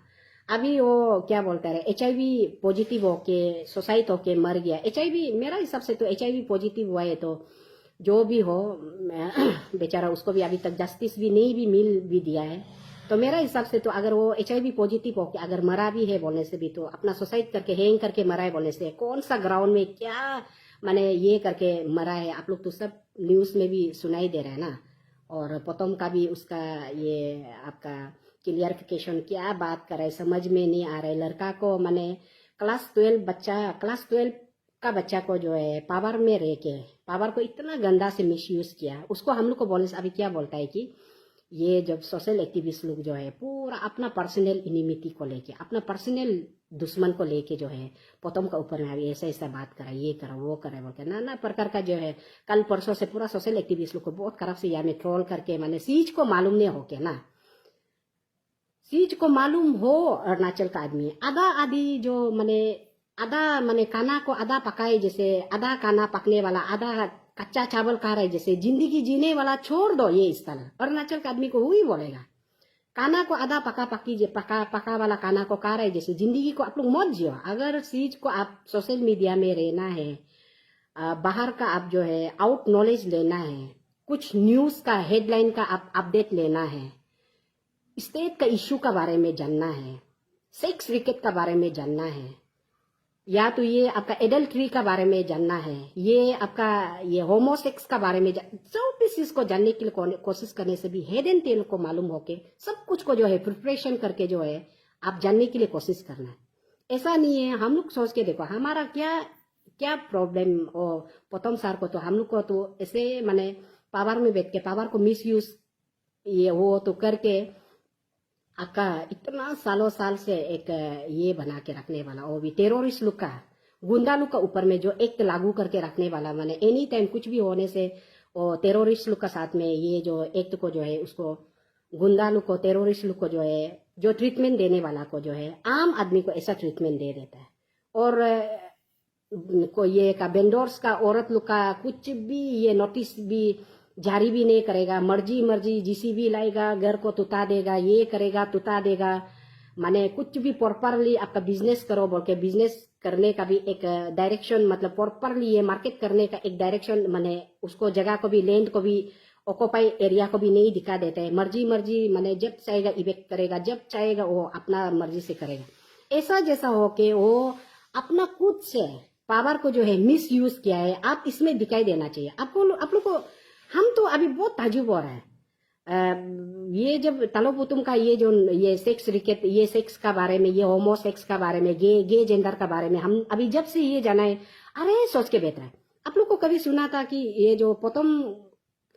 अभी वो क्या बोलते रहे HIV पॉजिटिव होके सुसाइड होके मर गया। HIV मेरा हिसाब से तो HIV पॉजिटिव हुआ है तो जो भी हो बेचारा उसको भी अभी तक जस्टिस भी नहीं भी मिल भी दिया है। तो मेरा हिसाब से तो अगर वो HIV पॉजिटिव होके अगर मरा भी है बोलने से भी, तो अपना सुसाइड करके हैंग करके मरा है बोलने से, कौन सा ग्राउंड में क्या माने ये करके मरा है, आप लोग तो सब न्यूज में भी सुनाई दे रहा है ना। और पोतम का भी उसका ये आपका क्लियरिफिकेशन क्या बात कर रहा है समझ में नहीं आ रहा है। लड़का को माने क्लास 12 का बच्चा को जो है पावर में रह के पावर को इतना गंदा से मिसयूज किया, उसको हम लोग को बोलने से अभी क्या बोलता है कि ये जब सोशल एक्टिविस्ट लोग जो है पूरा अपना पर्सनल इनिमिटी को लेके, अपना पर्सनल दुश्मन को लेके जो है पोतम का ऊपर में अभी ऐसा ऐसा बात करा, ये करा वो करा बोल के नाना प्रकार का जो है कल परसों से पूरा सोशल एक्टिविस्ट लोग को बहुत खराब से यहाँ में ट्रोल करके, माने सीज को मालूम नहीं हो के ना, सीज को मालूम हो अरुणाचल का आदमी आधा आधी जो माने खाना को आधा पकाए, जैसे आधा खाना पकने वाला आधा कच्चा चावल खा रहे, जैसे जिंदगी जीने वाला छोड़ दो ये इस तरह अरुणाचल का आदमी को हुई बोलेगा। खाना को आधा पका वाला खाना को खा रहे, जैसे जिंदगी को आप लोग मत जियो। अगर चीज को आप सोशल मीडिया में रहना है, बाहर का आप जो है आउट नॉलेज लेना है, कुछ न्यूज का हेडलाइन का आप अपडेट लेना है, स्टेट का इश्यू का बारे में जानना है, सेक्स रैकेट का बारे में जानना है, या तो ये आपका एडल्ट्री का बारे में जानना है, ये आपका ये होमोसेक्स का बारे में सब भी चीज को जानने के लिए कोशिश करने से भी हेड एंड टेल को मालूम होके सब कुछ को जो है प्रिपरेशन करके जो है आप जानने के लिए कोशिश करना है। ऐसा नहीं है हम लोग सोच के देखो हमारा क्या क्या प्रॉब्लम, और पोतम सार को तो हम लोग को तो ऐसे माने पावर में बैठ के पावर को मिस यूज ये वो तो करके आपका इतना सालों साल से एक ये बना के रखने वाला, वो भी टेररिस्ट लोग का गुंडा लोग का ऊपर में जो एक्ट लागू करके रखने वाला, माने एनी टाइम कुछ भी होने से वो टेररिस्ट लोग का साथ में ये जो एक्ट को जो है उसको गुंडा लोग को टेररिस्ट लोग को जो है जो ट्रीटमेंट देने वाला को जो है आम आदमी को ऐसा ट्रीटमेंट दे देता है। और को ये का बेंडोर्स का औरत लोग का कुछ भी ये नोटिस भी जारी भी नहीं करेगा, मर्जी मर्जी जीसीबी लाएगा, घर को तुता देगा, ये करेगा तुता देगा, माने कुछ भी प्रॉपरली आपका बिजनेस करो बोल के बिजनेस करने का भी एक डायरेक्शन, मतलब प्रॉपरली ये मार्केट करने का एक डायरेक्शन, माने उसको जगह को भी लैंड को भी ऑक्यूपाई एरिया को भी नहीं दिखा देते हैं, मर्जी मर्जी माने जब चाहेगा इवेक्ट करेगा, जब चाहेगा वो अपना मर्जी से करेगा। ऐसा जैसा हो के वो अपना खुद से पावर को जो है मिस यूज किया है, आप इसमें दिखाई देना चाहिए आपको। आप लोग को हम तो अभी बहुत ताजुब हो रहा है ये जब तलोपुतुम का ये जो ये सेक्स रिकेट, ये सेक्स का बारे में, ये होमोसेक्स का बारे में, गे जेंडर का बारे में हम अभी जब से ये जाना है, अरे सोच के बैठ रहा है। आप लोग को कभी सुना था कि ये जो पोतम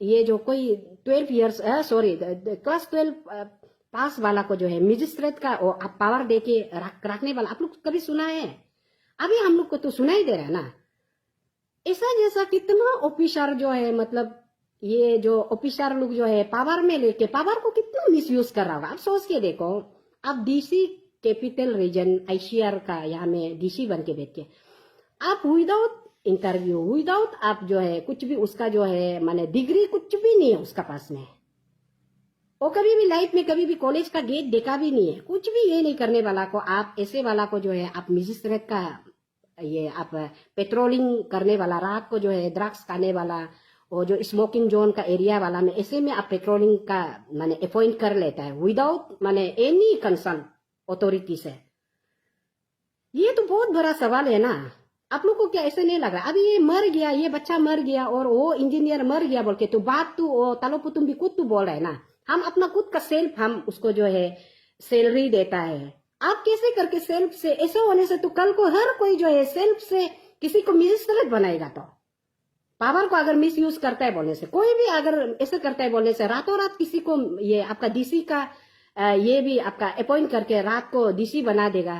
ये जो कोई 12 ईयर्स क्लास 12 पास वाला को जो है मजिस्ट्रेट का पावर दे के रखने वाला, आप लोग कभी सुना है? अभी हम लोग को तो सुनाई दे रहा है ना। ऐसा जैसा कितना ऑफिसर जो है मतलब ये जो ऑफिसर लोग जो है पावर में लेके पावर को कितना मिसयूज कर रहा होगा। आप सोच के देखो, आप डीसी कैपिटल रीजन आईसीआर का यहाँ में डीसी बन के बैठ के आप विदाउट इंटरव्यू, विदाउट आप जो है कुछ भी उसका जो है माने डिग्री कुछ भी नहीं है उसका पास में, वो कभी भी लाइफ में कभी भी कॉलेज का गेट देखा भी नहीं है, कुछ भी ये नहीं करने वाला को आप ऐसे वाला को जो है आप मजिस्ट्रेट का ये आप पेट्रोलिंग करने वाला, रात को जो है ड्रग्स खाने वाला और जो स्मोकिंग जोन का एरिया वाला में ऐसे में आप पेट्रोलिंग का माने अपॉइंट कर लेता है विदाउट माने एनी कंसर्न अथॉरिटी से। ये तो बहुत बड़ा सवाल है ना। आप लोग को क्या ऐसे नहीं लग रहा अभी ये मर गया, ये बच्चा मर गया और वो इंजीनियर मर गया बोल के तो बात तू तालो तुम भी खुद तू बोल रहे है ना, हम अपना खुद का सेल्फ हम उसको जो है सैलरी देता है। आप कैसे करके सेल्फ से ऐसे होने से तो कल को हर कोई जो है सेल्फ से किसी को मजिस्ट्रेट बनाएगा। तो पावर को अगर मिस यूज करता है बोलने से, कोई भी अगर ऐसे करता है बोलने से रातों रात किसी को ये आपका डीसी का ये भी आपका अपॉइंट करके रात को डीसी बना देगा,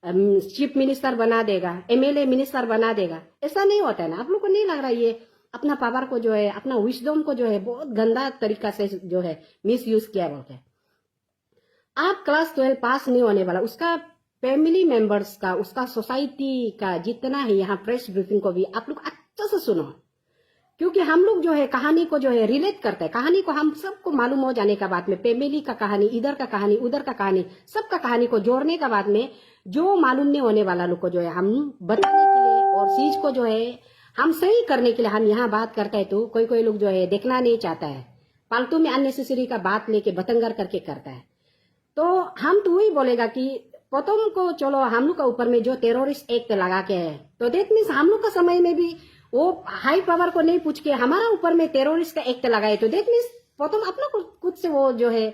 चीफ मिनिस्टर बना देगा, एमएलए मिनिस्टर बना देगा। ऐसा नहीं होता है ना। आप लोग को नहीं लग रहा ये अपना पावर को जो है अपना विजडम को जो है बहुत गंदा तरीका से जो है मिस यूज किया बोलते हैं। आप क्लास 12 पास नहीं होने वाला उसका फैमिली मेंबर्स का, उसका सोसाइटी का जितना है यहाँ प्रेस ब्रीफिंग को भी आप लोग अच्छा से सुनो, क्योंकि हम लोग जो है कहानी को जो है रिलेट करते हैं। कहानी को हम सबको मालूम हो जाने का बाद में फैमिली का कहानी, इधर का कहानी, उधर का कहानी, सबका कहानी को जोड़ने का बाद में जो मालूम नहीं होने वाला लोग को जो है हम बताने के लिए और चीज को जो है हम सही करने के लिए हम यहाँ बात करते हैं। तो कोई कोई लोग जो है देखना नहीं चाहता है, फालतू में अननेसेसरी का बात लेके बतंगर करके करता है। तो हम तो वही बोलेगा कि प्रथम को चलो हम लोग का ऊपर में जो टेररिस्ट एक्ट लगा के है तो देख मीन्स हम लोग का समय में भी वो हाई पावर को नहीं पूछ के हमारा ऊपर में टेररिस्ट का एक्ट लगाए तो देख मीन्स प्रथम अपना खुद से वो जो है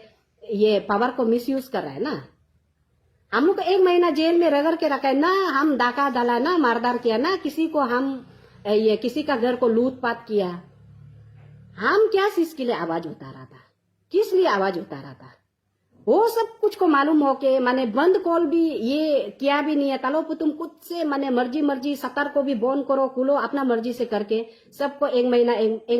ये पावर को मिसयूज कर रहा है ना। हम लोग को 1 महीना जेल में रगड़ के रखा है ना, हम डाका डाला ना, मारदार किया ना, किसी को हम ये किसी का घर को लूटपाट किया। हम क्या चीज के लिए आवाज उतारा था, किस लिए आवाज उतारा था, वो सब कुछ को मालूम हो के माने बंद कॉल भी ये किया भी नहीं है। तालो तुम खुद से माने मर्जी सतर को भी बंद करो खुलो अपना मर्जी से करके सबको 1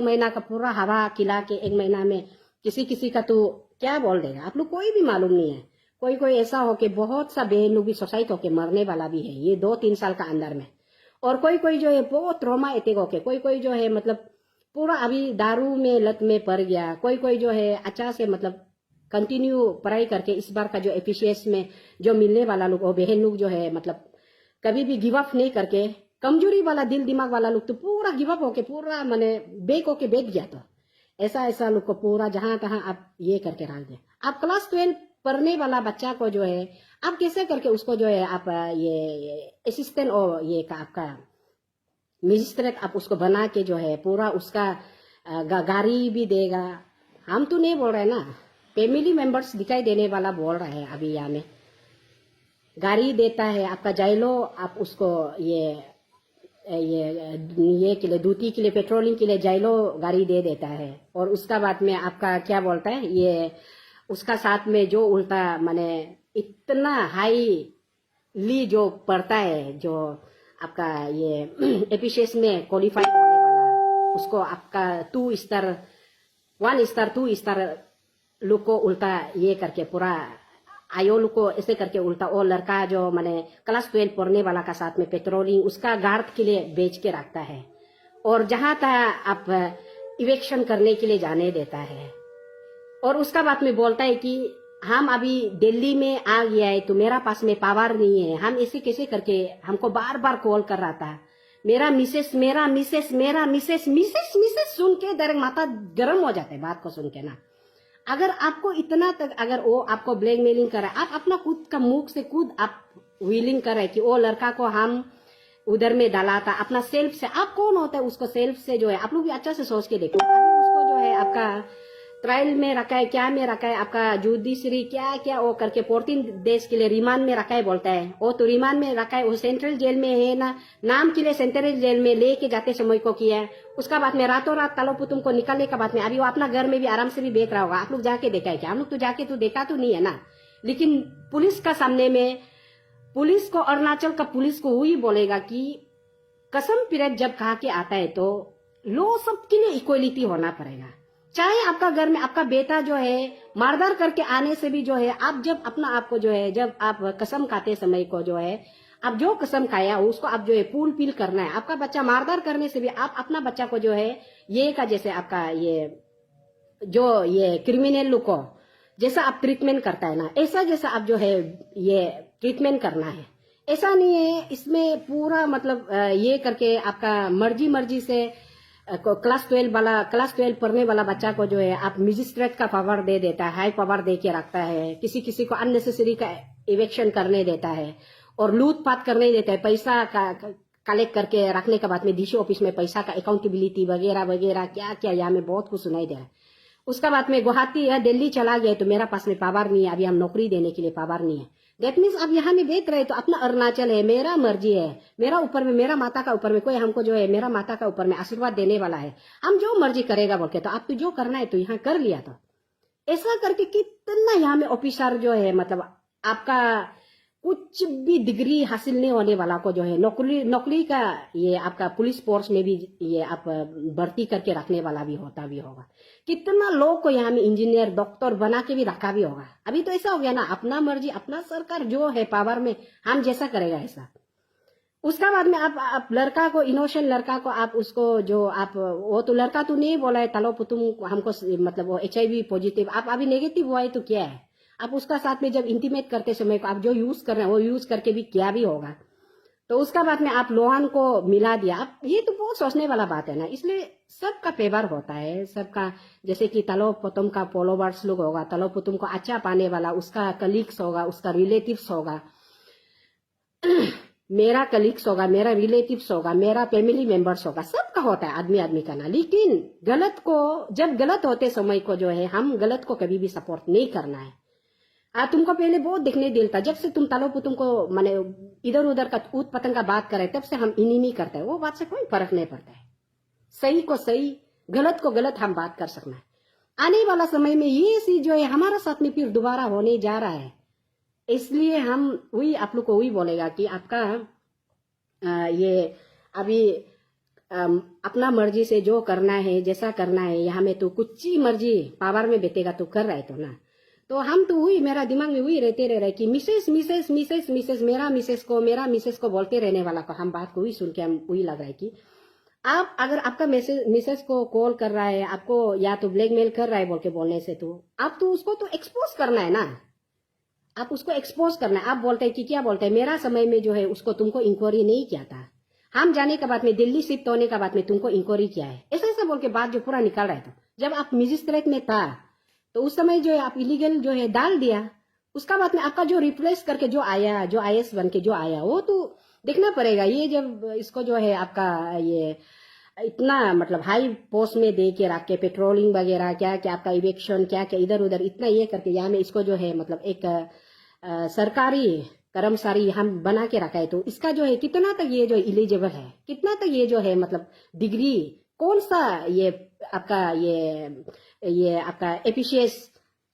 महीना का पूरा हवा खिला के 1 महीना में किसी का तो क्या बोल देगा आप लोग कोई भी मालूम नहीं है। कोई ऐसा हो के बहुत सा बहन लोग भी सुसाइड होके मरने वाला भी है ये 2-3 साल का अंदर में। और कोई जो है बहुत ट्रॉमा अटैक होके कोई जो है मतलब पूरा अभी दारू में लत में पड़ गया, कोई जो है अच्छा से मतलब कंटिन्यू पढ़ाई करके इस बार का जो एफिशिएंस में जो मिलने वाला लोग और बहन लोग जो है मतलब कभी भी गिव अप नहीं करके, कमजोरी वाला दिल दिमाग वाला लोग तो पूरा गिव अप होके पूरा माने बेक होके बैठ गया। तो ऐसा लोग को पूरा जहां तहां आप ये करके रख दे। आप क्लास 12 पढ़ने वाला बच्चा को जो है आप कैसे करके उसको जो है आप ये असिस्टेंट और ये का आपका मजिस्ट्रेट आप उसको बना के जो है पूरा उसका गाड़ी भी देगा। हम तो नहीं बोल रहे ना, फैमिली मेंबर्स दिखाई देने वाला बोल रहा है अभी यहाँ में गाड़ी देता है आपका जाइलो, आप उसको ये के लिए ड्यूटी के लिए पेट्रोलिंग के लिए जाइलो गाड़ी दे देता है। और उसका बाद में आपका क्या बोलता है ये उसका साथ में जो उल्टा माने इतना हाई ली जो पढ़ता है जो आपका ये एफिशिएंसी में क्वालिफाई होने वाला उसको आपका 2 स्टार 1 स्टार 2 स्टार लोग को उल्टा ये करके पूरा आयो लोग को ऐसे करके उल्टा वो लड़का जो माने क्लास 12 पढ़ने वाला का साथ में पेट्रोलिंग उसका गार्ड के लिए बेच के रखता है और जहां तक आप इवेक्शन करने के लिए जाने देता है। और उसका बाद में बोलता है कि हम अभी दिल्ली में आ गया है तो मेरा पास में पावर नहीं है। हम ऐसे कैसे करके हमको बार बार कॉल कर रहा था मेरा मिसेस सुन के डायरेक्ट माथा गर्म हो जाता है बात को सुन के ना। अगर आपको इतना तक अगर वो आपको ब्लैकमेलिंग कर रहा है, आप अपना खुद का मुख से खुद आप विलिंग कर रहे कि वो लड़का को हम उधर में डाला था अपना सेल्फ से। आप कौन होता है उसको सेल्फ से जो है आप लोग भी अच्छा से सोच के देखो। अभी उसको जो है आपका ट्रायल में रखा है, क्या में रखा है आपका जुडिशरी क्या वो करके 14 डेज के लिए रिमांड में रखा है बोलता है। वो तो रिमांड में रखा है, वो सेंट्रल जेल में है ना, नाम के लिए सेंट्रल जेल में लेके जाते समय को किया है। उसका बाद में रातों रात तालो तुमको निकालने का बाद में अभी वो अपना घर में भी आराम से भी देख रहा होगा। आप लोग जाके देखा है क्या? हम लोग तो जाके तो देखा तो नहीं है ना। लेकिन पुलिस का सामने में पुलिस को अरुणाचल का पुलिस को वही बोलेगा कि कसम पीरियड जब कहा के आता है तो लो सबके लिए इक्वलिटी होना पड़ेगा। चाहे आपका घर में आपका बेटा जो है मारदार करके आने से भी जो है, आप जब अपना आपको जो है, जब आप कसम खाते समय को जो है, आप जो कसम खाया उसको आप जो है फूल पील करना है। आपका बच्चा मारदार करने से भी आप अपना बच्चा को जो है ये का जैसे आपका ये जो ये क्रिमिनल लोग को जैसा आप ट्रीटमेंट करता है ना, ऐसा जैसा आप जो है ये ट्रीटमेंट करना है। ऐसा नहीं है इसमें पूरा मतलब ये करके आपका मर्जी मर्जी से क्लास 12 पढ़ने वाला बच्चा को जो है आप मजिस्ट्रेट का पावर दे देता है, हाई पावर दे के रखता है, किसी किसी को अननेसेसरी का इवेक्शन करने देता है और लूटपाट करने देता है, पैसा का कलेक्ट करके रखने के बाद में डीसी ऑफिस में पैसा का अकाउंटेबिलिटी वगैरह वगैरह क्या क्या यहाँ में बहुत कुछ सुनाई दे रहा है। उसका बाद में गुवाहाटी या दिल्ली चला गया तो मेरा पास में पावर नहीं है, अभी हम नौकरी देने के लिए पावर नहीं है। दैट मीन्स अब यहाँ में देख रहे तो अपना अरुणाचल है, मेरा मर्जी है, मेरा ऊपर में मेरा माता का ऊपर में कोई हमको जो है मेरा माता का ऊपर में आशीर्वाद देने वाला है, हम जो मर्जी करेगा बोल के, तो आपको जो करना है तो यहाँ कर लिया। तो ऐसा करके कितना यहाँ में ऑफिसर जो है मतलब आपका कुछ भी डिग्री हासिल नहीं होने वाला को जो है नौकरी का ये आपका पुलिस फोर्स में भी ये आप भर्ती करके रखने वाला भी होगा। कितना लोग को यहाँ में इंजीनियर डॉक्टर बना के भी रखा भी होगा। अभी तो ऐसा हो गया ना, अपना मर्जी अपना सरकार जो है पावर में हम जैसा करेगा ऐसा। उसका बाद में आप लड़का को इनोसेंट लड़का को आप उसको जो आप वो तो लड़का तो नहीं बोला है तलो तुम हमको मतलब वो HIV पॉजिटिव, आप अभी नेगेटिव हुआ है तो क्या है, आप उसका साथ में जब इंटीमेट करते समय को आप जो यूज कर रहे हैं वो यूज करके भी क्या भी होगा। तो उसका बाद में आप लोहान को मिला दिया, आप ये तो बहुत सोचने वाला बात है ना। इसलिए सबका फेवर होता है सबका, जैसे कि तलो पुतुम का फॉलोवर्स लोग होगा, तलो पुतुम को अच्छा पाने वाला उसका कलीग्स होगा, उसका रिलेटिव्स होगा, मेरा कलीग्स होगा, मेरा रिलेटिव्स होगा, मेरा फैमिली मेंबर्स होगा, सबका होता है आदमी आदमी का ना। लेकिन गलत को जब गलत होते समय को जो है हम गलत को कभी भी सपोर्ट नहीं करना है। तुमको पहले बहुत दिखने दिल था, जब से तुम तालो पुतुम को माने इधर उधर का ऊत पतंग का बात करे तब से हम इनी करते हैं, वो बात से कोई फर्क नहीं पड़ता है। सही को सही गलत को गलत हम बात कर सकना है। आने वाला समय में ये चीज जो है हमारा साथ में फिर दोबारा होने जा रहा है। इसलिए हम वही आप लोग को वही बोलेगा कि आपका ये अभी अपना मर्जी से जो करना है जैसा करना है, यहाँ में तो कुछ ही मर्जी पावर में बेतेगा तो कर रहा है तो ना। तो हम तो वही मेरा दिमाग में वही रहते रह रहे कि मिसेस मिसेस मिसेस मिसेस मेरा मिसेस को बोलते रहने वाला को हम बात को वही सुन के हम वही लग रहा है कि आप अगर आपका मिसेस को कॉल कर रहा है, आपको या तो ब्लैकमेल कर रहा है बोल के बोलने से, तो आप तो उसको तो एक्सपोज करना है ना, आप उसको एक्सपोज करना है। आप बोलते हैं कि क्या बोलते हैं, मेरा समय में जो है उसको तुमको इंक्वायरी नहीं किया था, हम जाने के बाद में दिल्ली शिफ्ट होने के बाद में तुमको इंक्वायरी किया है, ऐसा ऐसा बोल के बात जो पूरा निकाल रहा है। तो जब आप मजिस्ट्रेट में था तो उस समय जो है आप इलीगल जो है डाल दिया, उसका बाद में आपका जो रिप्लेस करके जो आया, जो IS बन के जो आया, वो तो देखना पड़ेगा। ये जब इसको जो है आपका ये इतना मतलब हाई पोस्ट में दे के रख के पेट्रोलिंग वगैरह क्या क्या आपका इवेक्शन क्या क्या इधर उधर इतना ये करके यहाँ में इसको जो है मतलब एक सरकारी कर्मचारी हम बना के रखा है, तो इसका जो है कितना तक ये जो एलिजिबल है, कितना तक ये जो है मतलब डिग्री कौन सा ये आपका एफिशिएंस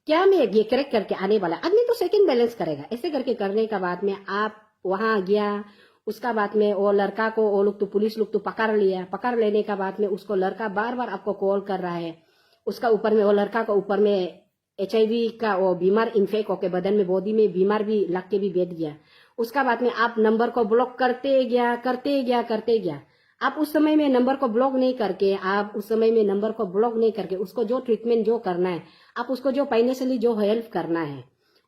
क्या में ये करेक्ट करके आने वाला आदमी तो सेकंड बैलेंस करेगा। ऐसे करके करने का बाद में आप वहां गया, उसका बाद में वो लड़का को वो लोग तो पुलिस लोग तो पकड़ लिया, पकड़ लेने का बाद में उसको लड़का बार बार आपको कॉल कर रहा है, उसका ऊपर में वो लड़का को ऊपर में HIV का वो बीमार इन्फेक्ट होके बदन में बॉडी में बीमार भी लग के भी बैठ गया। उसका बाद में आप नंबर को ब्लॉक करते गया। आप उस समय में नंबर को ब्लॉक नहीं करके उसको जो ट्रीटमेंट जो करना है, आप उसको जो फाइनेंशियली जो हेल्प करना है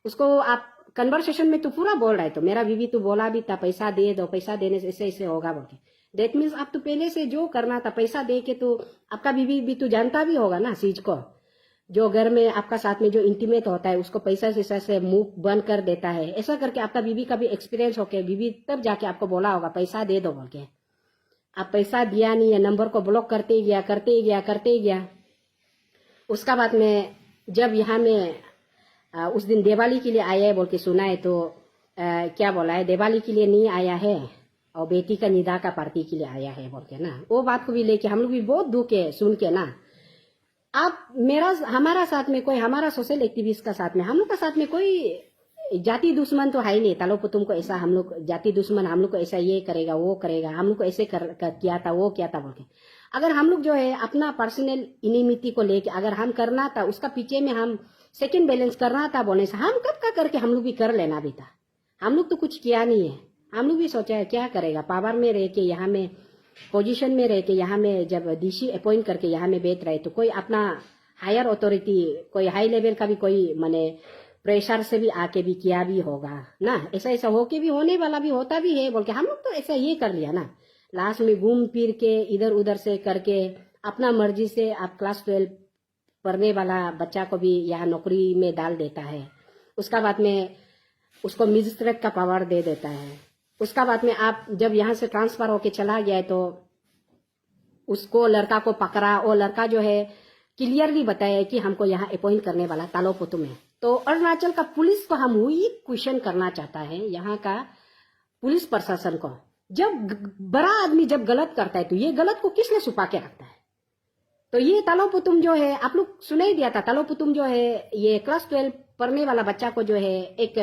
उसको आप कन्वर्सेशन में तो पूरा बोल रहा है। तो मेरा बीवी तो बोला भी था पैसा दे दो, पैसा देने से ऐसे ऐसे होगा बोल के। दैट मीन्स आप तो पहले से जो करना था पैसा दे के, तो आपका बीवी भी तो जानता भी होगा ना चीज को, जो घर में आपका साथ में जो इंटीमेट होता है उसको पैसा से मुंह बंद कर देता है। ऐसा करके आपका बीवी का भी एक्सपीरियंस होके बीवी तब जाके आपको बोला होगा पैसा दे दो बोल के, आप पैसा दिया नहीं है, नंबर को ब्लॉक करते गया। उसका बाद में जब यहाँ में उस दिन दिवाली के लिए आया है बोल के सुना है, तो क्या बोला है, दिवाली के लिए नहीं आया है और बेटी का निदा का पार्टी के लिए आया है बोल के ना। वो बात को भी लेके हम लोग भी बहुत दुख है सुन के ना। आप हमारा साथ में कोई हमारा सोशल एक्टिविस्ट का साथ में हम लोग का साथ में कोई जाति दुश्मन तो है ही नहीं। तालो पुतुम को ऐसा हम लोग जाति दुश्मन, हम लोग को ऐसा ये करेगा वो करेगा, हम लोग को ऐसे किया था वो किया था बोल के। अगर हम लोग जो है अपना पर्सनल इनिमिटी को लेके अगर हम करना था उसका पीछे में हम सेकंड बैलेंस करना था बोलने से हम कब का करके हम लोग भी कर लेना भी था। हम लोग तो कुछ किया नहीं है। हम लोग भी सोचा है क्या करेगा, पावर में रह के यहाँ में पोजीशन में रह के यहाँ में जब डीसी अपॉइंट करके यहाँ में बैठ रहे तो कोई अपना हायर अथॉरिटी कोई हाई लेवल का भी कोई माने प्रेशर से भी आके भी किया भी होगा ना, ऐसा ऐसा होके भी होने वाला भी होता भी है बोल के हम लोग तो ऐसा ये कर लिया ना। लास्ट में घूम फिर के इधर उधर से करके अपना मर्जी से आप क्लास 12 पढ़ने वाला बच्चा को भी यहाँ नौकरी में डाल देता है। उसका बाद में उसको मजिस्ट्रेट का पावर दे देता है। उसका बाद में आप जब यहाँ से ट्रांसफर होके चला गया है तो उसको लड़का को पकड़ा और लड़का जो है क्लियरली बताया कि हमको यहाँ अपॉइंट करने वाला तालोपुतु में। तो अरुणाचल का पुलिस को हम वही क्वेश्चन करना चाहता है, यहाँ का पुलिस प्रशासन को। जब बड़ा आदमी जब गलत करता है तो ये गलत को किसने छुपा के रखता है? तो ये तालोपुतुम जो है आप लोग सुनाई दिया था, तालोपुतुम जो है ये क्लास 12 पढ़ने वाला बच्चा को जो है एक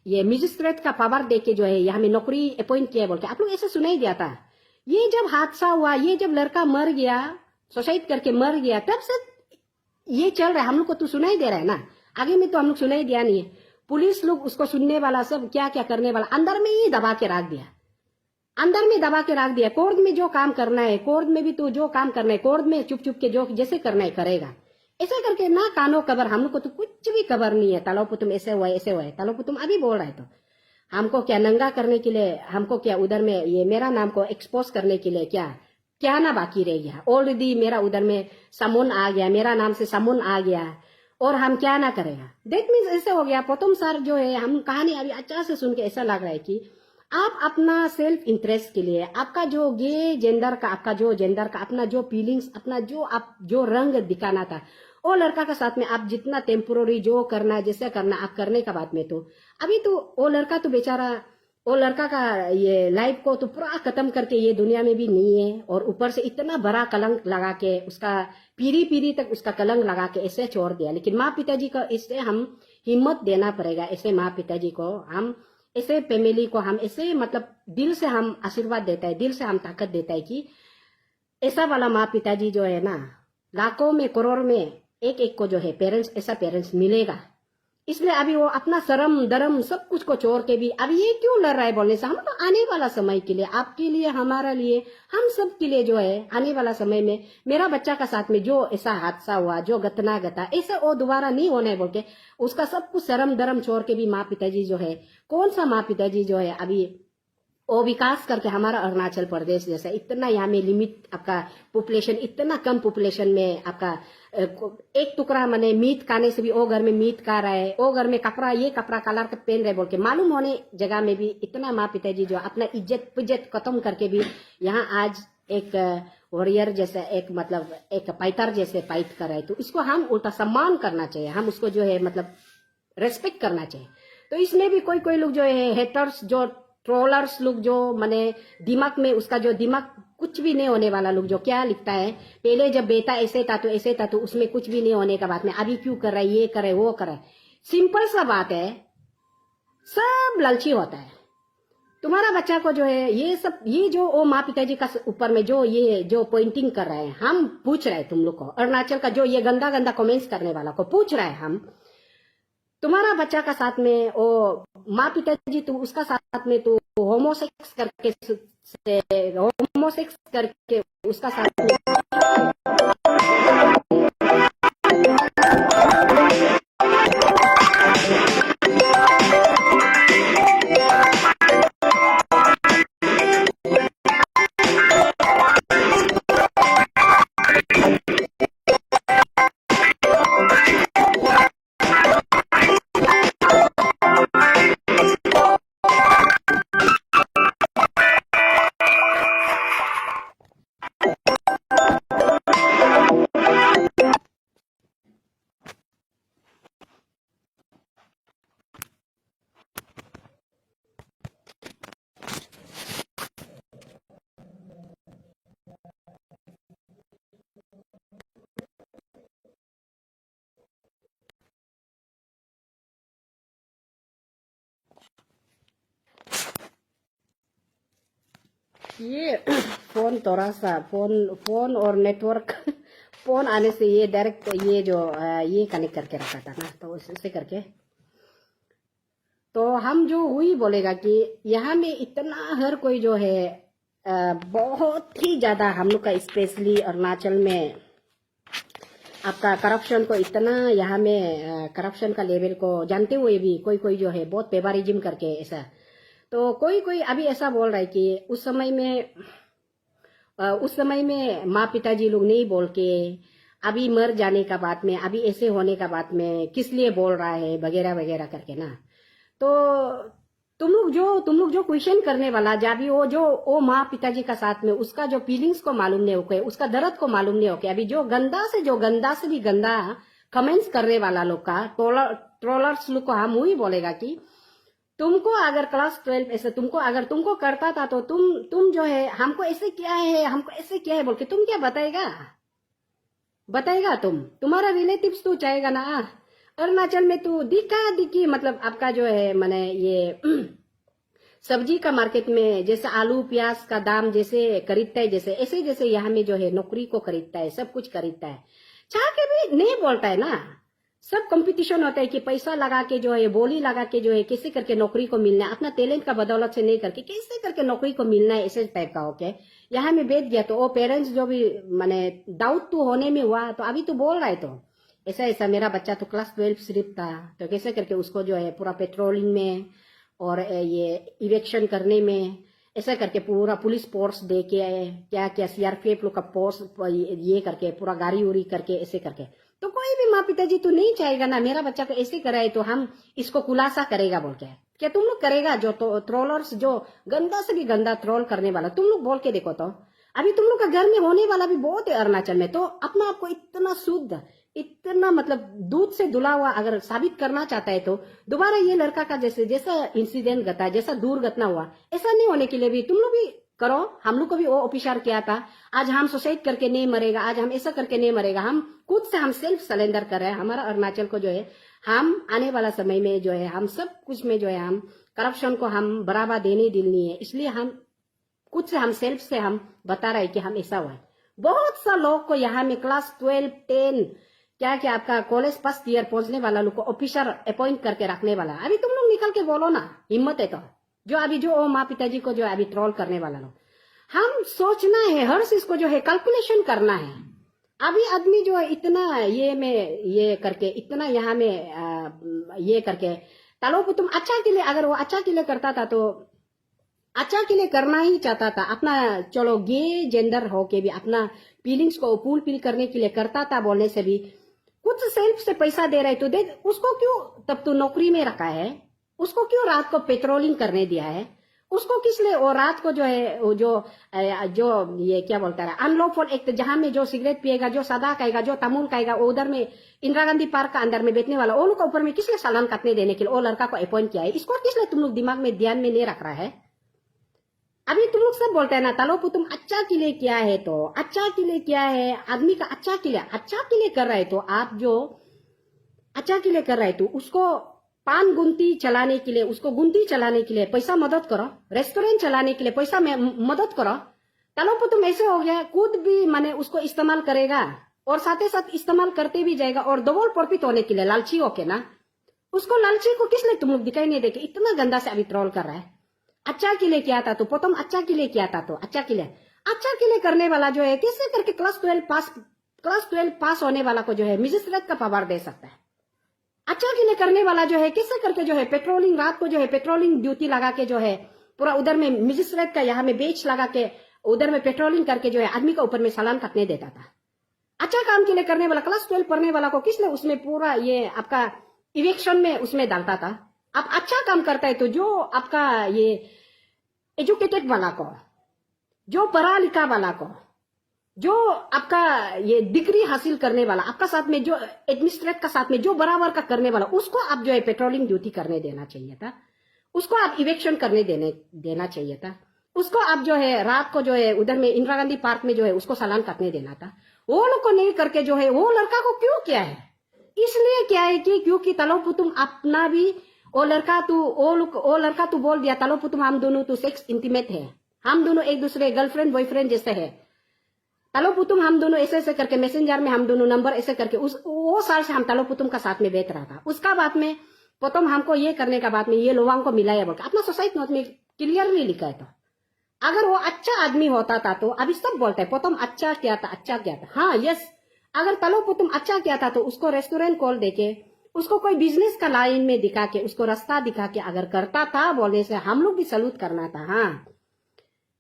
ये मजिस्ट्रेट का पावर देके जो है यहाँ में नौकरी अपॉइंट किया बोल के आप लोग ऐसे सुनाई दिया था। ये जब हादसा हुआ, ये जब लड़का मर गया, सुसाइड करके मर गया, तब से ये चल रहा है। हम लोग को तो सुनाई दे रहा है ना, आगे में तो हम लोग सुनाई दिया नहीं है। पुलिस लोग उसको सुनने वाला सब क्या क्या करने वाला अंदर में ही दबा के रख दिया, अंदर में दबा के रख दिया। कोर्ट में जो काम करना है कोर्ट में भी तो जो काम करना है कोर्ट में चुप चुप के जो जैसे करना है करेगा। ऐसा करके ना कानो खबर, हम लोग को तो कुछ भी खबर नहीं है। तालोपुतुम ऐसे हुआ ऐसे हुआ है, तालोपुतुम अभी बोल रहा है तो हमको क्या नंगा करने के लिए, हमको क्या उधर में ये मेरा नाम को एक्सपोज करने के लिए क्या क्या ना बाकी रह गया। ऑलरेडी मेरा उधर में समून आ गया, मेरा नाम से समून आ गया और हम क्या ना करेगा। देट मीन्स ऐसे हो गया। प्रथम सर जो है हम कहानी अभी अच्छा से सुन के ऐसा लग रहा है कि आप अपना सेल्फ इंटरेस्ट के लिए आपका जो गे जेंडर का आपका जो जेंडर का अपना जो फीलिंग्स अपना जो आप जो रंग दिखाना था वो लड़का का साथ में आप जितना टेम्पोररी जो करना जैसे करना आप करने का बाद में तो अभी तो वो लड़का तो बेचारा वो लड़का का ये लाइफ को तो पूरा खत्म करके ये दुनिया में भी नहीं है और ऊपर से इतना बड़ा कलंक लगा के उसका पीढ़ी पीढ़ी तक उसका कलंक लगा के ऐसे छोड़ दिया। लेकिन माँ पिताजी को इससे हम हिम्मत देना पड़ेगा। ऐसे माँ पिताजी को हम ऐसे फैमिली को हम ऐसे मतलब दिल से हम आशीर्वाद देता है, दिल से हम ताकत देता है कि ऐसा वाला माँ पिताजी जो है ना लाखों में करोड़ में एक एक को जो है पेरेंट्स ऐसा पेरेंट्स मिलेगा। इसलिए अभी वो अपना शर्म दरम सब कुछ को छोड़ के भी अभी ये क्यों लड़ रहा है बोलने से हम तो आने वाला समय के लिए आपके लिए हमारा लिए हम सब के लिए जो है आने वाला समय में मेरा बच्चा का साथ में जो ऐसा हादसा हुआ जो घटना घटा ऐसा वो दोबारा नहीं होना है बोल के उसका सब कुछ शर्म दरम छोड़ के भी माँ पिताजी जो है कौन सा माँ पिताजी जो है अभी वो विकास करके हमारा अरुणाचल प्रदेश जैसा इतना यहाँ में लिमिट आपका पॉपुलेशन इतना कम पॉपुलेशन में आपका एक टुकड़ा माने मीट खाने से भी वो घर में मीट खा रहा है, वो घर में कपड़ा ये कपड़ा कलर का पहन रहे बोल के मालूम होने जगह में भी इतना माँ पिताजी जो अपना इज्जत पिज्जत खत्म करके भी यहाँ आज एक वॉरियर जैसा एक मतलब एक फाइटर जैसे फाइट कर रहे। तो इसको हम उल्टा सम्मान करना चाहिए, हम उसको जो है मतलब रेस्पेक्ट करना चाहिए। तो इसमें भी कोई कोई लोग जो है हेटर्स जो ट्रोलर्स लोग जो माने दिमाग में उसका जो दिमाग कुछ भी नहीं होने वाला लोग जो क्या लिखता है पहले जब बेटा ऐसे था तो ऐसे था तो उसमें कुछ भी नहीं होने का बात में अभी क्यों कर रहा है ये करे वो करे। सिंपल सा बात है, सब लालची होता है। तुम्हारा बच्चा को जो है ये सब ये जो वो माँ पिताजी का ऊपर में जो ये जो पॉइंटिंग कर रहे हैं हम पूछ रहे हैं तुम लोग को अरुणाचल का जो ये गंदा गंदा कमेंट्स करने वाला को पूछ रहे हैं हम तुम्हारा बच्चा का साथ में वो माँ पिताजी तुम उसका साथ में तो होमोसेक्स करके उसका साथ ये फोन थोड़ा सा फोन और नेटवर्क फोन आने से ये डायरेक्ट ये जो ये कनेक्ट करके रखा था ना, तो उससे करके तो हम जो हुई बोलेगा कि यहाँ में इतना हर कोई जो है बहुत ही ज्यादा हम लोग का स्पेशली अरुणाचल में आपका करप्शन को इतना यहाँ में करप्शन का लेवल को जानते हुए भी कोई कोई जो है बहुत फेवरिज्म करके ऐसा, तो कोई कोई अभी ऐसा बोल रहा है कि उस समय में माँ पिताजी लोग नहीं बोल के अभी मर जाने का बात में, अभी ऐसे होने का बात में किस लिए बोल रहा है वगैरह वगैरह करके ना। तो तुम लोग जो क्वेश्चन करने वाला जब भी वो माँ पिताजी का साथ में उसका जो फीलिंग्स को मालूम नहीं होके, उसका दर्द को मालूम नहीं होके, अभी जो गंदा से भी गंदा कमेंट्स करने वाला लोग का ट्रोलर्स लोग को हम वही बोलेगा कि तुमको अगर क्लास 12 ऐसे तुमको करता था तो तुम जो है हमको ऐसे किया है बोल के तुम क्या बताएगा तुम्हारा रिलेटिव्स तो चाहेगा ना। अरुणाचल में तो दिक्की मतलब आपका जो है माने ये सब्जी का मार्केट में जैसे आलू प्याज का दाम जैसे खरीदता है, जैसे यहाँ में जो है नौकरी को खरीदता है, सब कुछ खरीदता है, चाह के भी नहीं बोलता है ना। सब कंपटीशन होता है कि पैसा लगा के जो है बोली लगा के जो है कैसे करके नौकरी को मिलना है, अपना टैलेंट का बदौलत से नहीं करके कैसे करके नौकरी को मिलना है, ऐसे टाइप का होके यहाँ में बैठ गया। तो वो पेरेंट्स जो भी माने डाउट तो होने में हुआ, तो अभी तो बोल रहा है तो ऐसा मेरा बच्चा तो क्लास 12 सिर्फ था, तो कैसे करके उसको जो है पूरा पेट्रोलिंग में और ये इवेक्शन करने में ऐसा करके पूरा पुलिस फोर्स दे के क्या सीआरपीएफ लोग का फोर्स ये करके पूरा गाड़ी उड़ी करके ऐसे करके, तो कोई भी माँ पिताजी तो नहीं चाहेगा ना मेरा बच्चा को ऐसे कराए तो हम इसको खुलासा करेगा बोल के। क्या तुम लोग करेगा जो तो ट्रोलर्स जो गंदा से भी गंदा ट्रोल करने वाला, तुम लोग बोल के देखो तो अभी तुम लोग का घर में होने वाला भी बहुत है अरुणाचल में। तो अपना आपको इतना शुद्ध इतना मतलब दूध से धुला हुआ अगर साबित करना चाहता है तो दोबारा ये लड़का का जैसा इंसिडेंट घटा, जैसा दुर्घटना हुआ, ऐसा नहीं होने के लिए भी तुम लोग भी करो। हम लोग को भी वो ऑफिसर किया था, आज हम सुसाइड करके नहीं मरेगा, आज हम ऐसा करके नहीं मरेगा, हम खुद से हम सेल्फ सरेंडर कर रहे हैं। हमारा अरुणाचल को जो है हम आने वाला समय में जो है हम सब कुछ में जो है हम करप्शन को हम बढ़ावा देने दिलनी है, इसलिए हम खुद से हम सेल्फ से हम बता रहे हैं कि हम ऐसा हुआ है। बहुत सा लोग को यहाँ में क्लास 12 10 क्या आपका कॉलेज फर्स्ट ईयर पहुंचने वाला लोग को ऑफिसर अपॉइंट करके रखने वाला। अभी तुम लोग निकल के बोलो ना, हिम्मत है तो जो अभी जो माँ पिताजी को जो अभी ट्रोल करने वाला लोग, हम सोचना है हर चीज को जो है कैलकुलेशन करना है। अभी आदमी जो है इतना ये करके इतना यहाँ में ये करके तालो को तुम अच्छा के लिए, अगर वो अच्छा के लिए करता था तो अच्छा के लिए करना ही चाहता था, अपना चलो गे जेंडर हो के भी अपना फीलिंग्स को फुलफिल करने के लिए करता था, बोलने से भी कुछ सेल्फ से पैसा दे रहे तो दे, उसको क्यों तब तो नौकरी में रखा है, उसको क्यों रात को पेट्रोलिंग करने दिया है, उसको किस लिए वो रात को जो है वो जो ये क्या बोलता है अनलॉफुल एक्ट, जहां में जो सिगरेट पिएगा, जो सादा खाएगा, जो तमुल खाएगा, उधर में इंदिरा गांधी पार्क का अंदर में बैठने वाला वो लोग का ऊपर में किस लिए चालान काटने देने के लिए वो लड़का को अपॉइंट किया है, इसको किस लिए तुम लोग दिमाग में ध्यान में नहीं रख रहा है। अभी तुम लोग सब बोलते हैं ना तालोपु तुम अच्छा के लिए किया है, तो अच्छा के लिए किया है, आदमी का अच्छा के लिए कर रहा है, तो आप जो अच्छा के लिए कर रहा है तो उसको पान गुंती चलाने के लिए, उसको गुंती चलाने के लिए पैसा मदद करो, रेस्टोरेंट चलाने के लिए पैसा मदद करो। तालोपु तुम ऐसे हो गया खुद भी माने उसको इस्तेमाल करेगा और साथ ही साथ इस्तेमाल करते भी जाएगा और डबल प्रॉफिट होने के लिए लालची होके ना, उसको लालची को किस लिए तुम लोग दिखाई नहीं देके इतना गंदा से अभी ट्रोल कर रहा है। अच्छा के लिए किया था तो प्रथम अच्छा के लिए किया था, तो अच्छा के लिए करने वाला जो है कैसे करके क्लास 12 पास होने वाला को जो है मजिस्ट्रेट का पावर दे सकता है। अच्छा के लिए करने वाला जो है कैसे करके जो है पेट्रोलिंग रात को जो है पेट्रोलिंग ड्यूटी लगा के जो है पूरा उधर में मजिस्ट्रेट का यहाँ में बेच लगा के उधर में पेट्रोलिंग करके जो है आदमी का ऊपर में चालान काटने देता था। अच्छा काम के लिए करने वाला क्लास 12 पढ़ने वाला को किसने उसमें पूरा ये आपका इवेक्शन में उसमें डालता था। आप अच्छा काम करता है तो जो आपका ये एजुकेटेड वाला को, जो पढ़ा लिखा वाला को, जो आपका ये डिग्री हासिल करने वाला, आपका साथ में जो एडमिनिस्ट्रेट का साथ में जो बराबर का करने वाला, उसको आप जो है पेट्रोलिंग ड्यूटी करने देना चाहिए था, उसको आप इवेक्शन करने देना चाहिए था, उसको आप जो है रात को जो है उधर में इंदिरा गांधी पार्क में जो है उसको चालान काटने देना था। वो लोग को नहीं करके जो है वो लड़का को क्यों किया है, इसलिए क्या है कि क्योंकि तालोपु तुम अपना भी वो लड़का तू बोल दिया तालोपु तुम हम दोनों तो सेक्स इंटीमेट है, हम दोनों एक दूसरे गर्लफ्रेंड बॉयफ्रेंड जैसे है। तालो पुतुम हम दोनों ऐसे ऐसे करके मैसेंजर में हम दोनों नंबर ऐसे करके वो साल से हम तालो पुतुम का साथ में बैठ रहा था। उसका बाद में पोतम हमको ये करने का बाद में ये लोगों को मिलाया बोल अपना सोसाइटी नोट में क्लियरली लिखा है। तो अगर वो अच्छा आदमी होता था तो अभी सब बोलते हैं पोतम अच्छा क्या था, अच्छा क्या था। हाँ यस, अगर तालो पुतुम अच्छा क्या था तो उसको रेस्टोरेंट खोल देके उसको कोई बिजनेस का लाइन में दिखा के उसको रास्ता दिखा के अगर करता था बोलने से हम लोग भी सलूट करना था। हाँ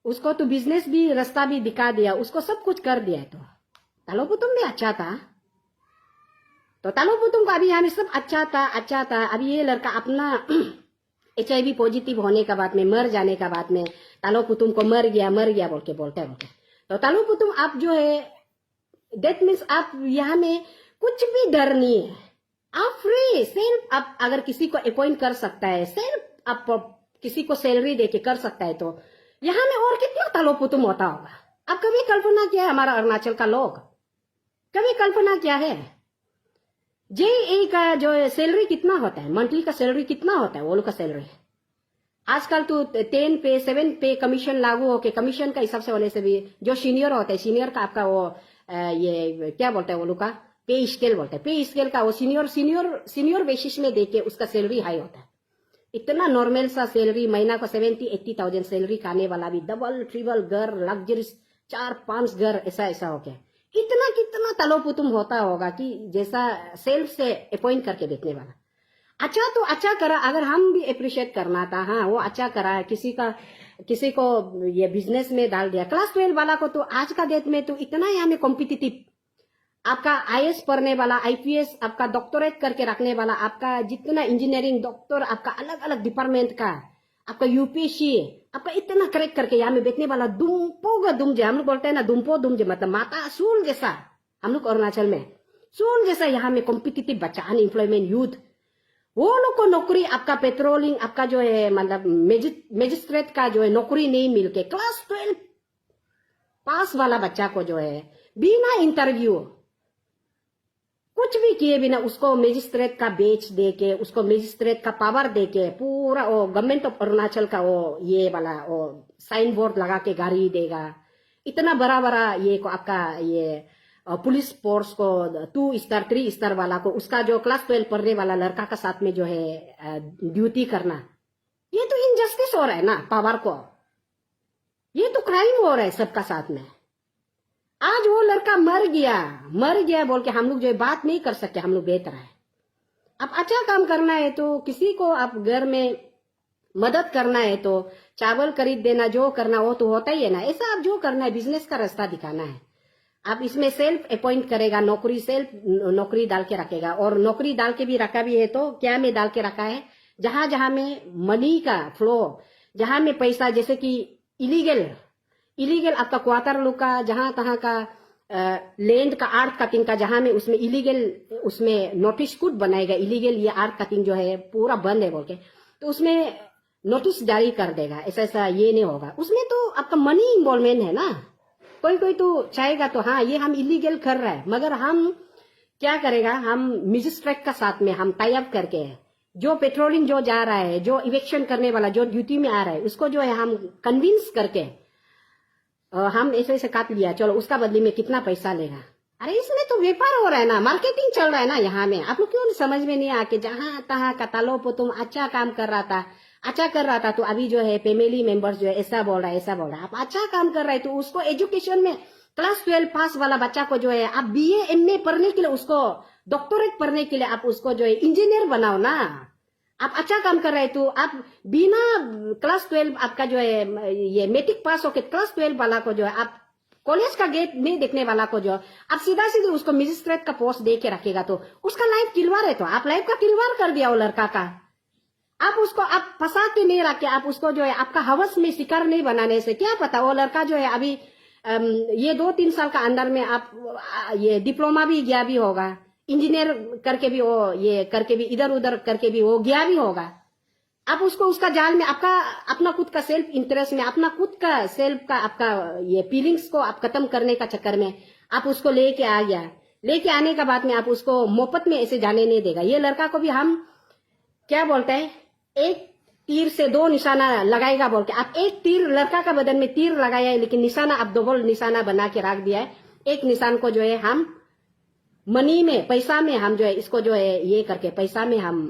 उसको तो बिजनेस भी रास्ता भी दिखा दिया, उसको सब कुछ कर दिया। तो तालो पुतुम भी अच्छा था। तो तालो पुतुम को अभी हमें सब अच्छा था। अभी ये लड़का अपना HIV पॉजिटिव होने का बाद में मर जाने का बाद में तालो पुतुम को मर गया बोल के बोलते तो तालो पुतुम आप जो है दैट मीन्स आप यहाँ में कुछ भी डर नहीं है, आप फ्री सिर्फ आप अगर किसी को अपॉइंट कर सकता है, सिर्फ आप किसी को सैलरी देके कर सकता है तो यहाँ में और कितना तालो पुतुम होता होगा। आप कभी कल्पना किया है हमारा अरुणाचल का लोग, कभी कल्पना किया है JEE का जो सैलरी कितना होता है, मंथली का सैलरी कितना होता है वो लोग का सैलरी। आजकल तो 10 पे 7 पे कमीशन लागू होके कमीशन का हिसाब से होने से भी जो सीनियर होता है सीनियर का आपका वो ये क्या बोलते हैं वो लोग का पे स्केल बोलते हैं, पे स्केल का वो सीनियर बेसिस में देके उसका सैलरी हाई होता है। इतना नॉर्मल सा सैलरी महीना को 70-80,000 सैलरी खाने वाला भी डबल ट्रिपल घर लग्जरी 4-5 घर ऐसा हो गया। इतना कितना तालो पुतुम होता होगा कि जैसा सेल्फ से अपॉइंट करके बेचने वाला। अच्छा तो अच्छा करा, अगर हम भी अप्रिशिएट करना था। हाँ वो अच्छा करा है, किसी को ये बिजनेस में डाल दिया। क्लास 12 वाला को तो आज का डेट में तो इतना यहाँ में कॉम्पिटिटिव, आपका IAS पढ़ने वाला IPS आपका डॉक्टरेट करके रखने वाला, आपका जितना इंजीनियरिंग डॉक्टर आपका अलग अलग डिपार्टमेंट का, आपका UPSC आपका इतना करेक्ट करके यहाँ में बेचने वाला दुम्पो दुमजे, हम लोग बोलते हैं ना दुम्पो दुमजे मतलब माता सूल जैसा, हम लोग अरुणाचल में सूल जैसा यहाँ में कॉम्पिटिटिव बच्चा अनएम्प्लॉयमेंट यूथ, वो लोग को नौकरी आपका पेट्रोलिंग आपका जो है मतलब मजिस्ट्रेट का जो है नौकरी नहीं मिलके क्लास 12 पास वाला बच्चा को जो है बिना इंटरव्यू कुछ भी किए बिना उसको मजिस्ट्रेट का बेच दे के उसको मजिस्ट्रेट का पावर दे के पूरा वो गवर्नमेंट ऑफ अरुणाचल का वो ये वाला वो साइन बोर्ड लगा के गाड़ी देगा। इतना बड़ा बड़ा ये को आपका ये पुलिस फोर्स को 2 स्टार 3 स्टार वाला को उसका जो क्लास 12 पढ़ने वाला लड़का का साथ में जो है ड्यूटी करना, ये तो इनजस्टिस हो रहा है ना पावर को, ये तो क्राइम हो रहा है सबका साथ में। आज वो लड़का मर गया बोल के हम लोग जो बात नहीं कर सकते, हम लोग बेहतर है। अब अच्छा काम करना है तो किसी को आप घर में मदद करना है तो चावल खरीद देना, जो करना वो तो होता ही है ना। ऐसा आप जो करना है बिजनेस का रास्ता दिखाना है। आप इसमें सेल्फ अपॉइंट करेगा नौकरी, सेल्फ नौकरी डाल के रखेगा, और नौकरी डाल के भी रखा भी है तो क्या में डाल के रखा है जहां जहां में मनी का फ्लो, जहां में पैसा जैसे कि इलीगल आपका क्वार्टर लोग का जहां तहां का लैंड का आर्ट कटिंग का जहां में उसमें इलीगल उसमें नोटिस कुछ बनाएगा, इलीगल ये आर्ट कटिंग जो है पूरा बंद है बोल के तो उसमें नोटिस जारी कर देगा। ऐसा ये नहीं होगा, उसमें तो आपका मनी इन्वॉल्वमेंट है ना। कोई तो चाहेगा तो हाँ ये हम इलीगल कर रहा है, मगर हम क्या करेगा, हम मजिस्ट्रेट का साथ में हम टाई अप करके जो पेट्रोलिंग जो जा रहा है, जो इवेक्शन करने वाला जो ड्यूटी में आ रहा है उसको जो है हम कन्विंस करके हम ऐसे काट लिया, चलो उसका बदले में कितना पैसा लेगा। अरे इसमें तो व्यापार हो रहा है ना, मार्केटिंग चल रहा है ना यहाँ में। आप लोग क्यों समझ में नहीं आके जहां तहां का तालो पुतुम अच्छा काम कर रहा था तो अभी जो है फैमिली मेंबर्स जो है ऐसा बोल रहा है। आप अच्छा काम कर रहे हैं तो उसको एजुकेशन में क्लास 12 पास वाला बच्चा को जो है आप BA MA पढ़ने के लिए, उसको डॉक्टरेट पढ़ने के लिए आप उसको जो है इंजीनियर बनाओ ना। आप अच्छा काम कर रहे हैं तो आप बिना क्लास 12 आपका जो है ये मैट्रिक पास होके क्लास 12 वाला को जो है आप कॉलेज का गेट नहीं देखने वाला को जो आप सीधा उसको मजिस्ट्रेट का पोस्ट दे के रखेगा तो उसका लाइफ खिलवाड़ है। तो आप लाइफ का खिलवाड़ कर दिया वो लड़का का। आप उसको आप फंसा के नहीं रखे, आप उसको जो है आपका हवस में शिकार नहीं बनाने से क्या पता वो लड़का जो है अभी ये 2-3 साल का अंदर में आप ये डिप्लोमा भी गया भी होगा, इंजीनियर करके भी वो ये करके भी इधर उधर करके भी वो गया भी होगा। आप उसको उसका जाल में आपका अपना खुद का सेल्फ इंटरेस्ट में अपना खुद का सेल्फ का आपका ये फीलिंग्स को आप खत्म करने का चक्कर में आप उसको लेके आ गया। लेके आने का बाद में आप उसको मोहब्बत में ऐसे जाने नहीं देगा। ये लड़का को भी हम क्या बोलते हैं, एक तीर से 2 निशाना लगाएगा बोल के, आप एक तीर लड़का का बदन में तीर लगाया है, लेकिन निशाना आप डबल निशाना बना के रख दिया है। एक निशान को जो है हम मनी में, पैसा में हम जो है इसको जो है ये करके पैसा में हम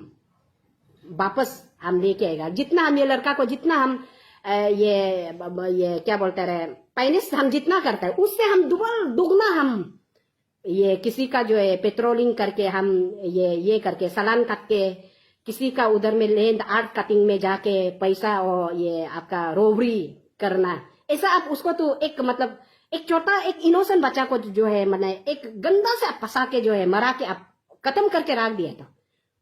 वापस हम लेके आएगा। जितना हम ये लड़का को जितना हम ये क्या बोलते रहे फाइनेंस हम जितना करता है उससे हम दुगना हम ये किसी का जो है पेट्रोलिंग करके हम ये करके सालान काट के किसी का उधर में लैंड आर्ट कटिंग में जाके पैसा और ये आपका रोबरी करना, ऐसा आप उसको तो एक मतलब एक छोटा एक इनोसेंट बच्चा को जो है मैंने एक गंदा से आप फंसा के जो है मरा के आप खत्म करके रख दिया था।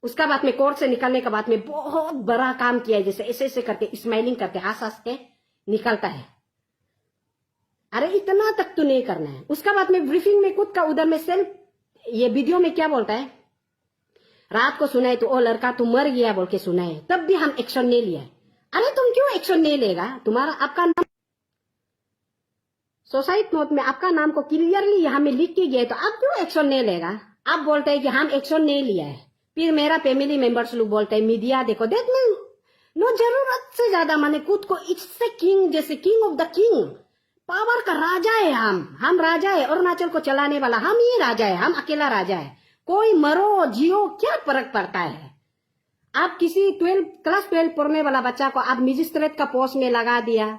उसका बाद में कोर्ट से निकलने के बाद में बहुत बड़ा काम किया है, जैसे ऐसे ऐसे करके स्माइलिंग करके हंस हंस के निकलता है। अरे इतना तक तो नहीं करना है। उसका बाद में ब्रीफिंग में खुद का उधर में सेल्फ ये वीडियो में क्या बोलता है, रात को सुना है तो ओ लड़का तू मर गया बोल के सुना है, तब भी हम एक्शन नहीं लिया है। अरे तुम क्यों एक्शन नहीं लेगा? तुम्हारा आपका नाम सोसाइटी नोट में आपका नाम को क्लियरली यहाँ में लिख के गया है, तो आप क्यों एक्शन नहीं लेगा? आप बोलते हैं कि हम एक्शन नहीं लिया है। फिर मेरा फैमिली मेंबर्स लोग बोलते हैं मीडिया देखो देख नो जरूरत से ज्यादा माने खुद को इट्स किंग, जैसे king of the king, power का राजा है हम राजा है, अरुणाचल को चलाने वाला हम ही राजा है, हम अकेला राजा है। कोई मरो जियो क्या फर्क पड़ता है? आप किसी क्लास 12 पढ़ने वाला बच्चा को आप मजिस्ट्रेट का पोस्ट में लगा दिया,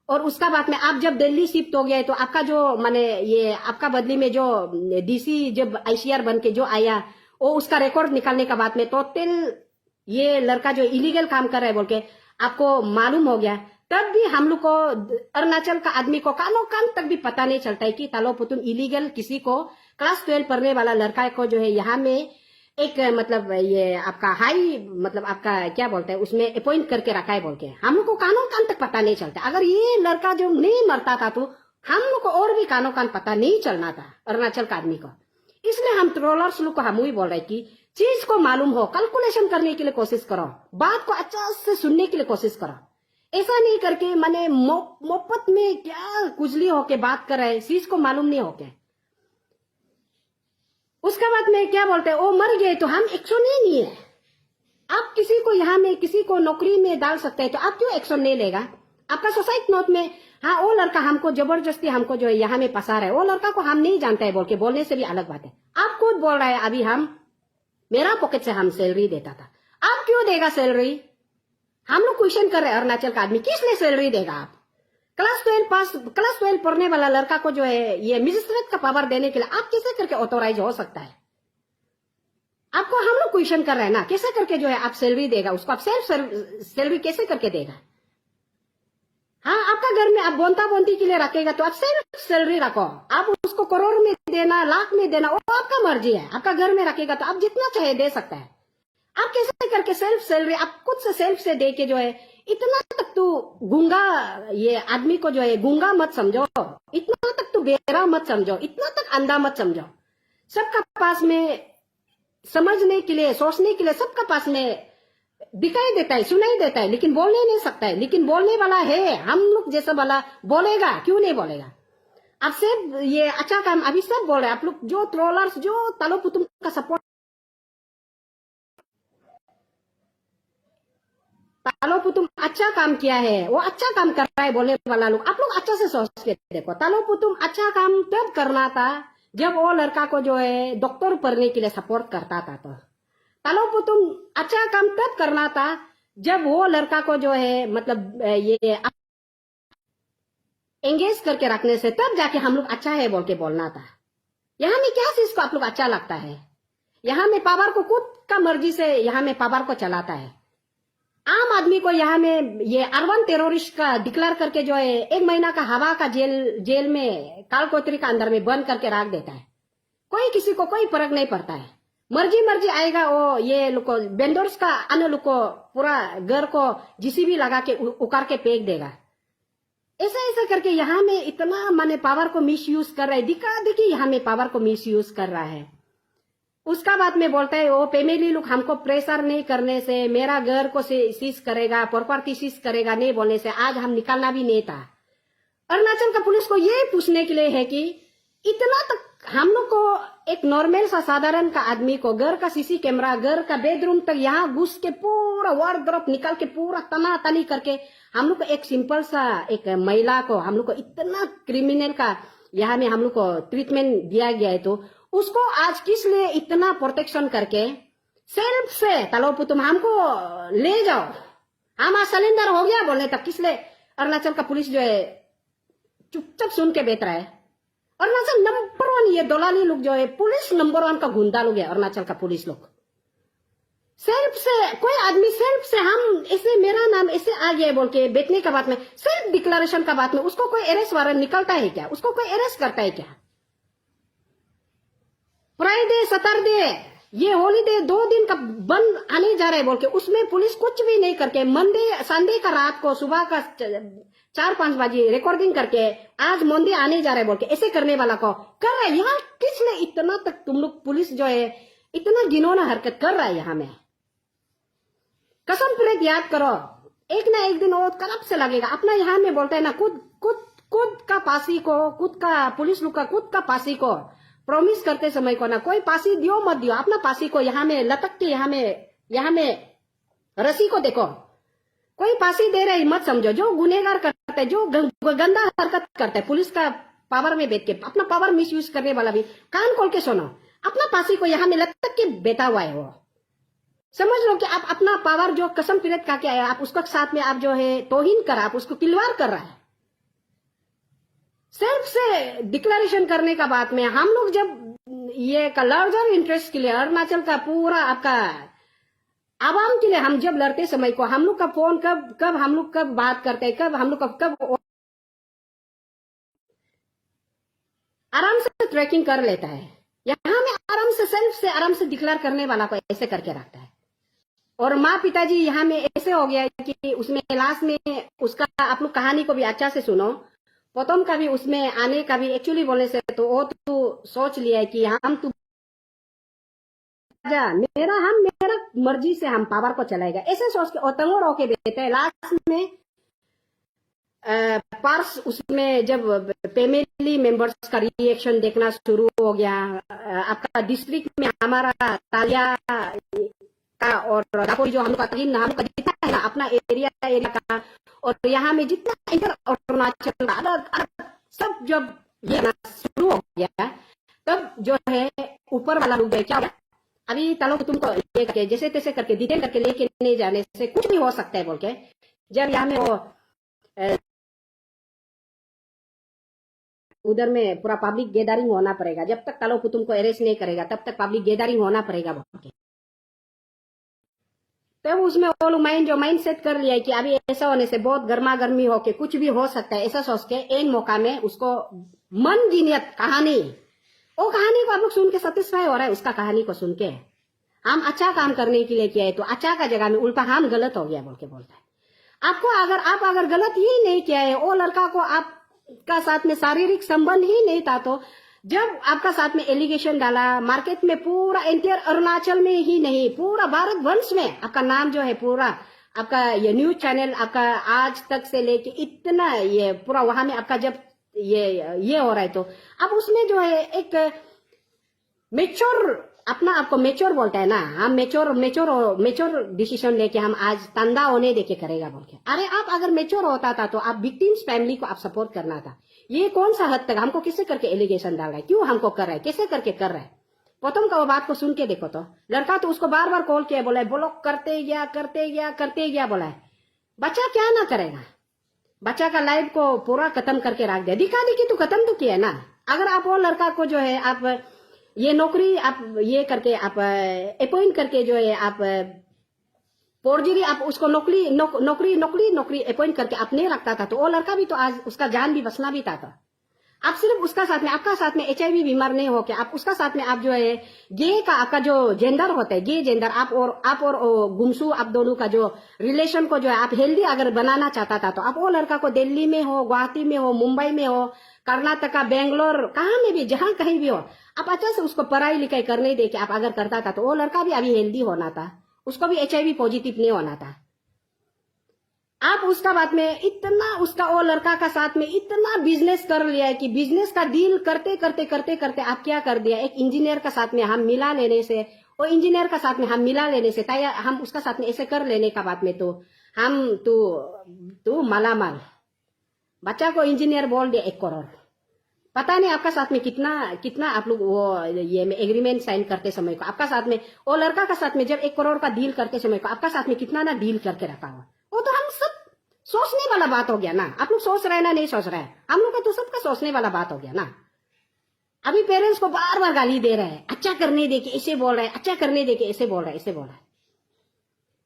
और उसका बाद में आप जब दिल्ली शिफ्ट हो गए तो आपका जो माने ये आपका बदली में जो डीसी जब आईसीआर बन के जो आया वो उसका रिकॉर्ड निकालने का बाद में टोटल ये लड़का जो इलीगल काम कर रहा है बोल के आपको मालूम हो गया, तब भी हम लोग को अरुणाचल का आदमी को कानो कान तक भी पता नहीं चलता है कि तालो पुतुन इलीगल किसी को क्लास 12 पढ़ने वाला लड़का को जो है यहाँ में एक मतलब ये आपका हाई मतलब आपका क्या बोलते हैं उसमें अपॉइंट करके रखा है बोल के हम लोग को कानो कान तक पता नहीं चलता। अगर ये लड़का जो नहीं मरता था तो हम लोग को और भी कानो कान पता नहीं चलना था अरुणाचल का आदमी को। इसलिए हम ट्रोलर्स लोग को हम ही बोल रहे कि चीज को मालूम हो, कैलकुलेशन करने के लिए कोशिश करो, बात को अच्छा से सुनने के लिए कोशिश करो। ऐसा नहीं करके मैंने मोहब्बत में क्या कुजली होके बात कर रहे, चीज को मालूम नहीं होके। उसके बाद में क्या बोलते हैं, वो मर गए तो हम एक्शन नहीं लिए। आप किसी को यहाँ में किसी को नौकरी में डाल सकते हैं तो आप क्यों एक्शन नहीं लेगा? आपका सोसाइटी नोट में हाँ वो लड़का हमको जबरदस्ती हमको जो है यहाँ में फंसा रहा है, वो लड़का को हम नहीं जानता है बोल के बोलने से भी अलग बात है। आप खुद बोल रहे हैं अभी हम मेरा पॉकेट से हम सैलरी देता था, आप क्यों देगा सैलरी? हम लोग क्वेश्चन कर रहे हैं अरुणाचल का आदमी किस लिए सैलरी देगा? आप क्लास 12 पढ़ने वाला लड़का को जो है ये मजिस्ट्रेट का पावर देने के लिए आप कैसे करके ऑथोराइज हो सकता है? आपको हम लोग क्वेश्चन कर रहे हैं ना, कैसे करके जो है आप सैलरी देगा उसको? आप सेल्फ सैलरी कैसे करके देगा? हाँ आपका घर में आप बोनता बोनती के लिए रखेगा तो आप सेल्फ सैलरी रखो, आप उसको करोड़ में देना लाख में देना वो आपका मर्जी है। आपका घर में रखेगा तो आप जितना चाहे दे सकता है। आप कैसे करके सेल्फ सैलरी आप खुद से सेल्फ से दे के जो है इतना तक तो गूंगा ये आदमी को जो है गूंगा मत समझो, इतना तक तो बेरा मत समझो, इतना तक अंधा मत समझो। सबका पास में समझने के लिए सोचने के लिए सबका पास में दिखाई देता है सुनाई देता है, लेकिन बोलने नहीं सकता है। लेकिन बोलने वाला है हम लोग जैसा वाला बोलेगा, क्यों नहीं बोलेगा? आप सब ये अच्छा काम अभी सब बोल रहे हैं, आप लोग जो ट्रोलर्स जो तालो पुतुम का सपोर्ट तालो पुतुम अच्छा काम किया है, वो अच्छा काम कर रहा है बोलने वाला लोग, आप लोग अच्छा से सोच के देखो। तालो पुतुम अच्छा काम तब करना था जब वो लड़का को जो है डॉक्टर पढ़ने के लिए सपोर्ट करता था। तो तालो पुतुम अच्छा काम तब करना था जब वो लड़का को जो है मतलब ये एंगेज करके रखने से तब जाके हम लोग अच्छा है बोल के बोलना था। यहाँ में क्या चीज को आप लोग अच्छा लगता है? यहाँ में पावर को खुद का मर्जी से यहाँ में पावर को चलाता है। आम आदमी को यहाँ में ये अर्बन टेररिस्ट का डिक्लेयर करके जो है 1 महीना का हवा का जेल में कालकोतरी का अंदर में बंद करके रख देता है। कोई किसी को कोई फर्क नहीं पड़ता है, मर्जी आएगा वो ये लोग को वेंडर्स का अन्य लोग को पूरा घर को जीसीबी लगा के उकार के फेंक देगा। ऐसा करके यहाँ में इतना माने पावर को मिस यूज कर रहा है, दिखा देखिए यहाँ में पावर को मिस यूज कर रहा है। उसका बाद में बोलता है वो फैमिली लोग हमको प्रेशर नहीं करने से मेरा घर को सीज करेगा, प्रॉपर्टी सीज करेगा नहीं बोलने से आज हम निकालना भी नहीं था। अरुणाचल का पुलिस को ये पूछने के लिए है कि इतना तक हम लोग को एक नॉर्मल सा साधारण का आदमी को घर का सीसी कैमरा घर का बेडरूम तक यहाँ घुस के पूरा पूरा वार्डरोब निकाल के पूरा तना तनी करके हम लोग को एक सिंपल सा एक महिला को हम लोग को इतना क्रिमिनल का यहाँ में हम लोग को ट्रीटमेंट दिया गया है, तो उसको आज किस लिए इतना प्रोटेक्शन करके सेल्फ से तलो तुम हमको ले जाओ, हमारा सिलेंडर हो गया बोलने तक किस लिए अरुणाचल का पुलिस जो है चुपचाप सुन के बेच रहा है। अरुणाचल नंबर 1 ये दलाली लोग जो है पुलिस नंबर 1 का गुंडा लोग है अरुणाचल का पुलिस लोग। सेल्फ से कोई आदमी सेल्फ से हम ऐसे मेरा नाम ऐसे आ गया बोल के बेचने का बात में, सेल्फ डिक्लेरेशन का बात में उसको कोई अरेस्ट वारंट निकलता है क्या? उसको कोई अरेस्ट करता है क्या? फ्राइडे सैटरडे ये हॉलीडे 2 दिन का बंद आने जा रहा है बोल के उसमें पुलिस कुछ भी नहीं करके मंडे संडे का रात को सुबह का 4-5 बजे रिकॉर्डिंग करके आज मंडे आने जा रहा है बोल के ऐसे करने वाला को कर रहा है। यहाँ किस लिए इतना तक तुम लोग पुलिस जो है इतना घिनौना हरकत कर रहा है यहाँ में? कसम प्रेत याद करो, एक ना एक दिन वो करप्ट से लगेगा। अपना यहाँ में बोलता है ना खुद का पासी को, खुद का पुलिस लोग का खुद का पासी को प्रॉमिस करते समय को ना कोई पासी दियो मत दियो, अपना पासी को यहाँ में लटक के यहाँ में रस्सी को देखो, कोई फांसी दे रहे मत समझो। जो गुनेगार करते है, जो गंदा हरकत करते है, पुलिस का पावर में बैठ के अपना पावर मिस यूज करने वाला भी कान खोल के सुनो, अपना फांसी को यहाँ में लटक के बैठा हुआ है। वो समझ लो कि आप अपना पावर जो कसम पीरत का क्या है, आप उसको साथ में आप जो है तौहीन कर, आप उसको किलवार कर रहा है। सिर्फ से डिक्लेरेशन करने का बात में हम लोग जब ये का लार्जर इंटरेस्ट के लिए अरुणाचल का पूरा आपका आवाम के लिए हम जब लड़ते समय को हम लोग का फोन कब हम लोग कब बात करते हैं, कब हम लोग कब आराम से ट्रैकिंग कर लेता है। यहाँ में आराम से सेल्फ से आराम से डिक्लेयर करने वाला को ऐसे करके रखता है। और माँ पिताजी यहाँ में ऐसे हो गया कि उसमें लास्ट में उसका आप लोग कहानी को भी अच्छा से सुनो, प्रथम का भी उसमें आने का भी एक्चुअली बोलने से तो वो तो सोच लिया है कि हम तो मेरा मर्जी से हम पावर को चलाएगा, ऐसे सोच के ओतंगोर होके बेचते हैं। लास्ट में पार्स उसमें जब फैमिली मेंबर्स का रिएक्शन देखना शुरू हो गया, आपका डिस्ट्रिक्ट में हमारा तालिया का और जो हमका जितना है ना अपना एरिया का, और यहाँ में जितना इंटर अरुणाचल अलग सब जब ये शुरू हो गया तब जो है ऊपर वाला लोग क्या हो, अभी तालो तुमको ये करके जैसे तैसे करके डिटेल करके लेके नहीं जाने से कुछ भी हो सकता है बोल के, जब यहाँ में वो उधर में पूरा पब्लिक गैदरिंग होना पड़ेगा, जब तक तालो तुमको अरेस्ट नहीं करेगा तब तक पब्लिक गैदरिंग होना पड़ेगा बोल के, तब उसमें वो लोग माइंड सेट कर लिया है कि अभी ऐसा होने से बहुत गर्मा गर्मी होके कुछ भी हो सकता है, ऐसा सोच के एक मौका में उसको मन गिनियत कहानी, वो कहानी को आप लोग सुन के सेटिस्फाई हो रहा है। उसका कहानी को सुन के हम अच्छा काम करने के लिए किया है तो अच्छा का जगह में उल्टा हम गलत हो गया बोल के बोलता है। आपको अगर गलत ही नहीं किया है, वो लड़का को आपका साथ में शारीरिक संबंध ही नहीं था, तो जब आपका साथ में एलिगेशन डाला मार्केट में पूरा एंटायर अरुणाचल में ही नहीं पूरा भारत वंश में आपका नाम जो है पूरा आपका ये न्यूज चैनल आपका आज तक से लेके इतना ये पूरा वहां में आपका जब ये हो रहा है, तो अब उसमें जो है एक मेच्योर अपना आपको मेच्योर बोलता है ना, हम मेच्योर डिसीजन लेके हम आज तंदा होने देके करेगा बोल के। अरे आप अगर मेच्योर होता था तो आप विक्टिम्स फैमिली को आप सपोर्ट करना था। ये कौन सा हद तक हमको किससे करके एलिगेशन डाल रहा है, क्यों हमको कर रहा है, कैसे करके कर रहा है। प्रथम का वो बात को सुन के देखो तो लड़का तो उसको बार बार कॉल किया, बोला है ब्लॉक करते गया बोला है। बच्चा क्या ना करेगा, बच्चा का लाइफ को पूरा खत्म करके रख दिया, दिखा दी कि तू खत्म तो किया ना। अगर आप वो लड़का को जो है आप ये नौकरी आप ये करके आप अपॉइंट करके जो है आप फोर्जरी आप उसको नौकरी अपॉइंट करके आप नहीं रखता था तो वो लड़का भी तो आज उसका जान भी बचना भी था। आप सिर्फ उसका साथ में आपका साथ में HIV बीमार नहीं हो के आप उसका साथ में आप जो है गे का आपका जो जेंडर होता है गे जेंडर आप और गुमसू आप दोनों का जो रिलेशन को जो है आप हेल्दी अगर बनाना चाहता था तो आप वो लड़का को दिल्ली में हो, गुवाहाटी में हो, मुंबई में हो, कर्नाटका, बेंगलोर कहाँ में भी जहां कहीं भी हो आप अच्छा से उसको पढ़ाई लिखाई करने दे के आप अगर करता था तो वो लड़का भी अभी हेल्दी होना था, उसको भी HIV पॉजिटिव नहीं होना था। आप उसका बात में इतना उसका वो लड़का का साथ में इतना बिजनेस कर लिया है कि बिजनेस का डील करते आप क्या कर दिया, एक इंजीनियर का साथ में हम मिला लेने से वो इंजीनियर का साथ में हम मिला लेने से तैयार, हम उसका साथ में ऐसे कर लेने का बाद में तो हम तू माला माल। बच्चा को इंजीनियर बोल दिया 1 करोड़, पता नहीं आपका साथ में कितना कितना आप लोग वो ये में एग्रीमेंट साइन करते समय को आपका साथ में वो लड़का का साथ में जब 1 करोड़ का डील करते समय को आपका साथ में कितना ना डील करके रखा हुआ, वो तो हम सब सोचने वाला बात हो गया ना। आप लोग सोच रहे हैं ना, नहीं सोच रहे हैं, हम लोग का तो सबका सोचने वाला बात हो गया ना। अभी पेरेंट्स को बार बार गाली दे रहे हैं, अच्छा करने दे के ऐसे बोल रहे हैं, अच्छा करने दे के ऐसे बोल रहे हैं, ऐसे बोल रहे हैं।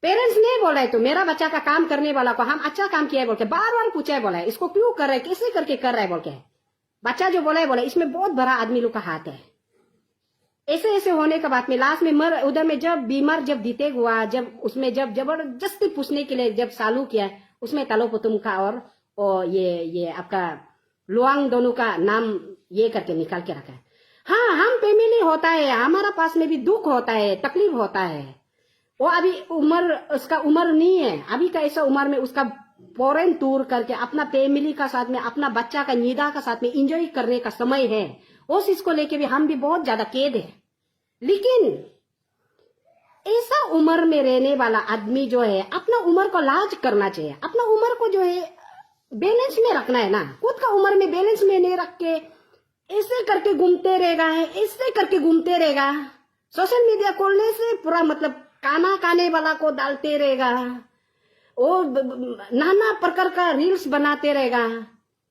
पेरेंट्स नहीं बोल रहे तो मेरा बच्चा का काम करने वाला को हम अच्छा काम किया है बोल के बार बार पूछा है, बोला है इसको क्यों कर रहे, कैसे करके कर रहा है बोल के। बच्चा जो बोला है बोला इसमें बहुत बड़ा आदमी लोग का हाथ है। ऐसे ऐसे होने के बाद में लास्ट में मर उधर में जब बीमार जब दीते हुआ, जब उसमें जब जबरदस्ती पूछने के लिए जब चालू किया, उसमें तालो पुतुम का और ये आपका लुआंग दोनों का नाम ये करके निकाल के रखा है। हाँ, हम फैमिली होता है, हमारा पास में भी दुख होता है, तकलीफ होता है। वो अभी उसका उम्र नहीं है, अभी का ऐसा उम्र में उसका फॉरेन टूर करके अपना फैमिली का साथ में अपना बच्चा का निदा का साथ में एंजॉय करने का समय है। उस इसको लेके भी हम भी बहुत ज्यादा कैद है। लेकिन ऐसा उम्र में रहने वाला आदमी जो है अपना उम्र को लाज करना चाहिए, अपना उम्र को जो है बैलेंस में रखना है ना। खुद का उम्र में बैलेंस में नहीं रख के ऐसे करके घूमते रहेगा, ऐसे करके घूमते रहेगा। सोशल मीडिया खोलने से पूरा मतलब खाना खाने वाला को डालते रहेगा, वो नाना प्रकार का रील्स बनाते रहेगा,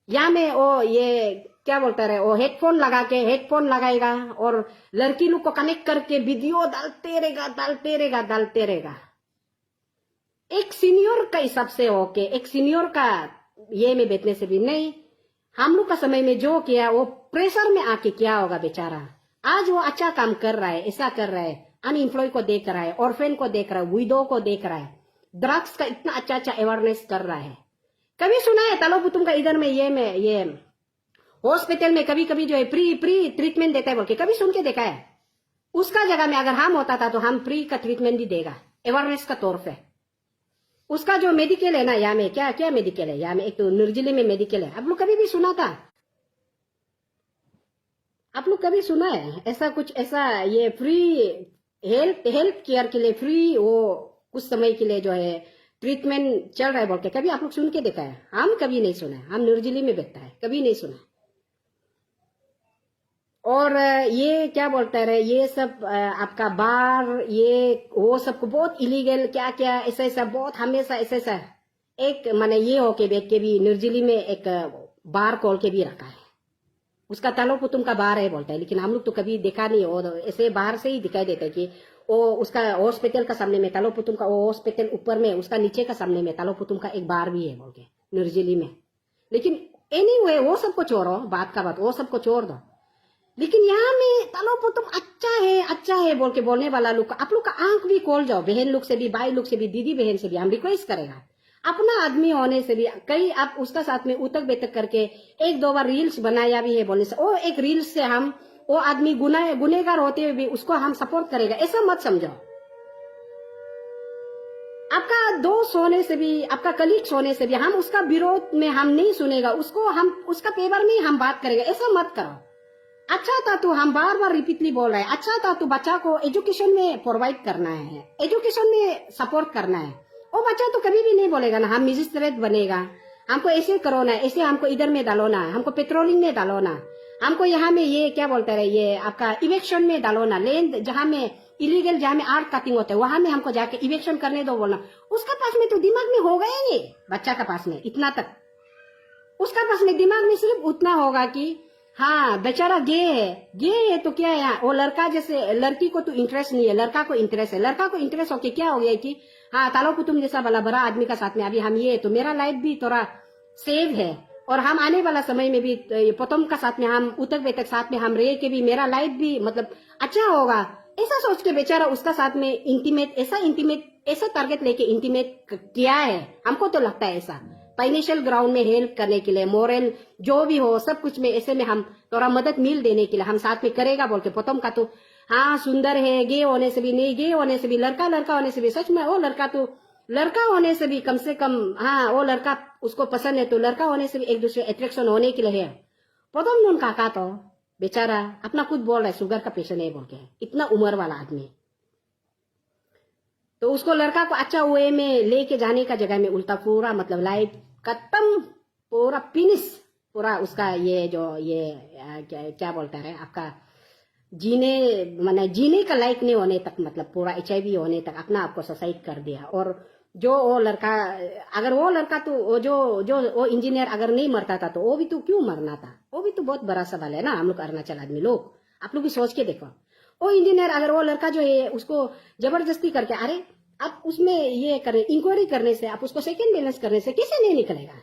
या में वो ये क्या बोलता रहे, वो हेडफोन लगाएगा और लड़की लोग को कनेक्ट करके वीडियो डालते रहेगा। एक सीनियर का हिसाब से होके एक सीनियर का ये में बैठने से भी नहीं। हम लोग का समय में जो किया वो प्रेशर में आके क्या होगा बेचारा। आज वो अच्छा काम कर रहा है, ऐसा कर रहा है, अनएम्प्लॉय को देख रहा है, ऑर्फेन को देख रहा है, विडो को देख रहा है, ड्रग्स का इतना अच्छा अच्छा अवेयरनेस कर रहा है। कभी सुना है तालो पुतुम का इधर में ये हॉस्पिटल में कभी कभी जो है प्री ट्रीटमेंट देता है बोल के कभी सुन के देखा है? उसका जगह में अगर हम होता था तो हम प्री का ट्रीटमेंट भी देगा अवेयरनेस का तौर पे। उसका जो मेडिकल है ना, यहाँ में क्या क्या मेडिकल है, यहाँ में एक तो निर्जली में मेडिकल है, आप लोग कभी भी सुना था? आप लोग कभी सुना है ऐसा कुछ, ऐसा ये फ्री हेल्थ केयर के लिए फ्री वो कुछ समय के लिए जो है ट्रीटमेंट चल रहा है बोल के कभी आप लोग सुन के देखा है? हम कभी नहीं सुना है, हम निर्जली में बैठता है, कभी नहीं सुना। और ये क्या बोलता है ये सब आपका बार ये वो सबको बहुत इलीगल क्या क्या ऐसा ऐसा बहुत हमेशा ऐसा ऐसा एक माने ये होके बैठ के भी निर्जली में एक बार खोल के भी रखा है। उसका तालो पुतुम का बार है बोलता है, लेकिन हम लोग तो कभी देखा नहीं। और ऐसे बाहर से ही दिखाई देता है कि वो उसका हॉस्पिटल का सामने में तालो पुतुम का वो हॉस्पिटल ऊपर में उसका नीचे का सामने में तालो पुतुम का एक बार भी है बोल के निर्जली में। लेकिन एनीवे वो सबको छोड़ो, बात का बात वो सबको छोड़ दो। लेकिन यहाँ में तालो पुतुम अच्छा है बोल के बोलने वाला लोग आप लोग का आंख भी खोल जाओ। बहन लोग से भी, भाई लोग से भी, दीदी बहन से भी हम रिक्वेस्ट करेगा, अपना आदमी होने से भी कई आप उसका साथ में उतक बेतक करके 1-2 बार रील्स बनाया भी है बोलने से, वो एक रील्स से हम वो आदमी गुनेगार होते हुए भी उसको हम सपोर्ट करेगा, ऐसा मत समझो। आपका दोस्त होने से भी, आपका कलीग्स होने से भी हम उसका विरोध में हम नहीं सुनेगा, उसको हम उसका फेवर में हम बात करेगा, ऐसा मत करो। अच्छा था तो हम बार बार रिपीटली बोल रहे हैं, अच्छा था तो बच्चा को एजुकेशन में प्रोवाइड करना है, एजुकेशन में सपोर्ट करना है। वो बच्चा तो कभी भी नहीं बोलेगा ना हम मजिस्ट्रेट बनेगा, हमको ऐसे करो ना, ऐसे हमको इधर में डालो ना, हमको पेट्रोलिंग में डालो ना, हमको यहाँ में ये क्या बोलते रहे ये आपका इवेक्शन में डालो ना, लैंड जहाँ में इलीगल जहाँ में आर्ट कटिंग होता है वहां में हमको जाके इवेक्शन करने दो बोलना। उसका पास में तो दिमाग में होगा ही नहीं, बच्चा का पास में इतना तक उसका पास में दिमाग में सिर्फ उतना होगा कि हाँ बेचारा गे है तो क्या है, वो लड़का जैसे लड़की को तो इंटरेस्ट नहीं है, लड़का को इंटरेस्ट है। लड़का को इंटरेस्ट होके क्या हो गया कि हाँ तालो पुतुम जैसा बड़ा आदमी का साथ में अभी हम ये तो मेरा लाइफ भी थोड़ा सेव है, और हम आने वाला समय में भी पुतुम का साथ में हम उतक बेतक साथ में हम रह के भी मेरा लाइफ भी मतलब अच्छा होगा, ऐसा सोच के बेचारा उसका साथ में इंटीमेट ऐसा टारगेट लेके इंटीमेट किया है। हमको तो लगता है ऐसा फाइनेंशियल ग्राउंड में हेल्प करने के लिए, मोरल जो भी हो सब कुछ में ऐसे में हम थोड़ा मदद मिल देने के लिए हम साथ में करेगा बोल के। पुतुम का तो हाँ सुंदर है, गे होने से भी नहीं, गे होने से भी, लड़का होने से भी, सच में वो लड़का तो लड़का होने से भी कम से कम हाँ वो लड़का उसको पसंद है तो लड़का होने से भी एक दूसरे अट्रैक्शन होने के लिए है। पुतुम नून काका तो बेचारा अपना खुद बोल रहा है शुगर का पेशेंट है बोल के, इतना उम्र वाला आदमी तो उसको लड़का को अच्छा वे में लेके जाने का जगह में उल्टा पूरा मतलब लाइफ खत्म, पूरा फिनिश, पूरा उसका ये जो ये क्या क्या बोलता है आपका जीने माने जीने का लायक नहीं होने तक, मतलब पूरा HIV होने तक अपना आपको सुसाइड कर दिया। और जो वो लड़का, अगर वो लड़का तो वो जो वो इंजीनियर अगर नहीं मरता था तो वो भी तो क्यों मरना था? वो भी तो बहुत बड़ा सवाल है ना हम लोग अरुणाचल आदमी लोग। आप लोग भी सोच के देखो, वो इंजीनियर अगर वो लड़का जो है उसको जबरदस्ती करके, अरे आप उसमें ये करें इंक्वायरी करने से, आप उसको सेकेंड बैलेंस करने से कैसे नहीं निकलेगा?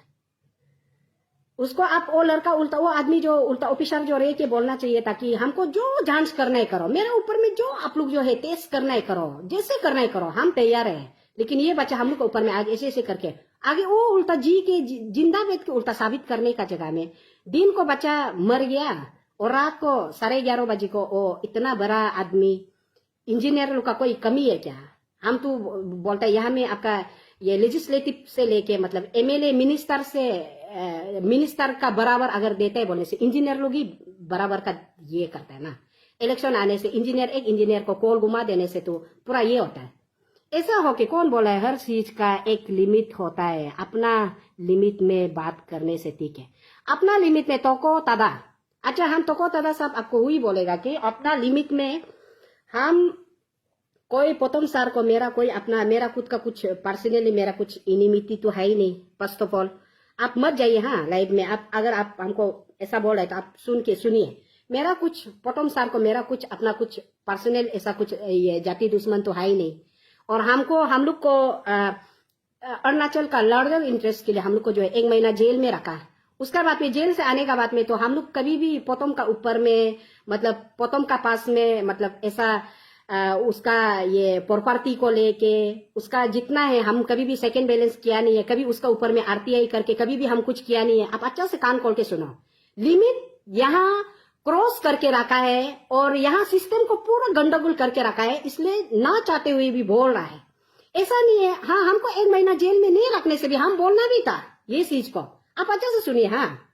उसको आप वो लड़का उल्टा, वो आदमी जो उल्टा ऑफिसर जो रह के बोलना चाहिए था कि हमको जो जांच करना है करो, मेरे ऊपर में जो आप लोग जो है टेस्ट करना है करो, जैसे करना है करो, हम तैयार है। लेकिन ये बच्चा हम लोग के ऊपर में आगे ऐसे ऐसे करके आगे वो उल्टा जिंदा बैठ के उल्टा साबित करने का जगह में दिन को बच्चा मर गया और रात को 11:30 बजे को वो इतना बड़ा आदमी इंजीनियर लोग का कोई कमी है क्या? हम तो बोलते हैं यहाँ में आपका ये लेजिस्लेटिव से लेके मतलब MLA मिनिस्टर से मिनिस्टर का बराबर अगर देते हैं बोलने से इंजीनियर लोग ही बराबर का ये करता है ना। इलेक्शन आने से इंजीनियर एक इंजीनियर को कॉल घुमा देने से तो पूरा ये होता है। ऐसा हो कि कौन बोला है हर चीज का एक लिमिट होता है, अपना लिमिट में बात करने से ठीक है। अपना लिमिट में तोको तदा, अच्छा हम तोको तदा सब आपको वही बोलेगा कि अपना लिमिट में हम कोई पोतम सार को मेरा खुद का कुछ पर्सनली मेरा कुछ इनिमिटी तो है ही नहीं। फर्स्ट ऑफ ऑल आप मत जाइए हाँ लाइव में, आप अगर आप हमको ऐसा बोल रहे तो आप सुनिए, मेरा कुछ पोतम सार को मेरा कुछ अपना कुछ पर्सनल ऐसा कुछ ये जाति दुश्मन तो है ही नहीं। और हम लोग को अरुणाचल का लार्जर इंटरेस्ट के लिए हम लोग को जो है 1 महीना जेल में रखा। उसका बाद में जेल से आने का बाद में तो हम लोग कभी भी पोतम का ऊपर में मतलब पोतम का पास में मतलब ऐसा उसका ये प्रॉपर्टी को लेके उसका जितना है हम कभी भी सेकंड बैलेंस किया नहीं है, कभी उसका ऊपर में RTI करके कभी भी हम कुछ किया नहीं है। आप अच्छा से कान खोल के सुनो, लिमिट यहाँ क्रॉस करके रखा है और यहाँ सिस्टम को पूरा गंडगोल करके रखा है, इसलिए ना चाहते हुए भी बोल रहा है। ऐसा नहीं है हाँ, हमको 1 महीना जेल में नहीं रखने से भी हम बोलना भी था ये चीज को। आप अच्छा से सुनिए, हाँ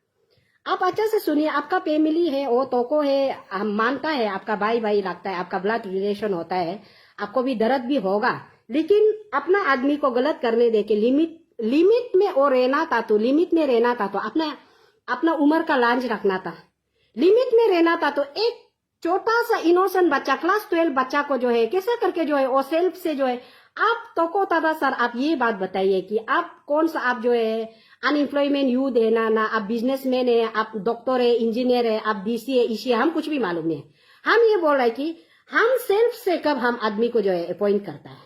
आप अच्छा से सुनिए, आपका फैमिली है वो तोको है, हम मानता है आपका भाई भाई लगता है, आपका ब्लड रिलेशन होता है, आपको भी दर्द भी होगा, लेकिन अपना आदमी को गलत करने दे के लिमिट में वो रहना था तो लिमिट में रहना था तो अपना उम्र का लांच रखना था, लिमिट में रहना था। तो एक छोटा सा इनोसेंट बच्चा क्लास 12 बच्चा को जो है कैसे करके जो है वो सेल्फ से जो है आप तोको तदा सर आप ये बात बताइए कि आप कौन सा आप जो है अनएम्प्लॉयमेंट यूथ है ना आप बिजनेसमैन है, आप डॉक्टर है, इंजीनियर है, आप DC है, इसी हम कुछ भी मालूम नहीं। हम ये बोल रहे हैं कि हम सेल्फ से कब हम आदमी को जो है अपॉइंट करता है,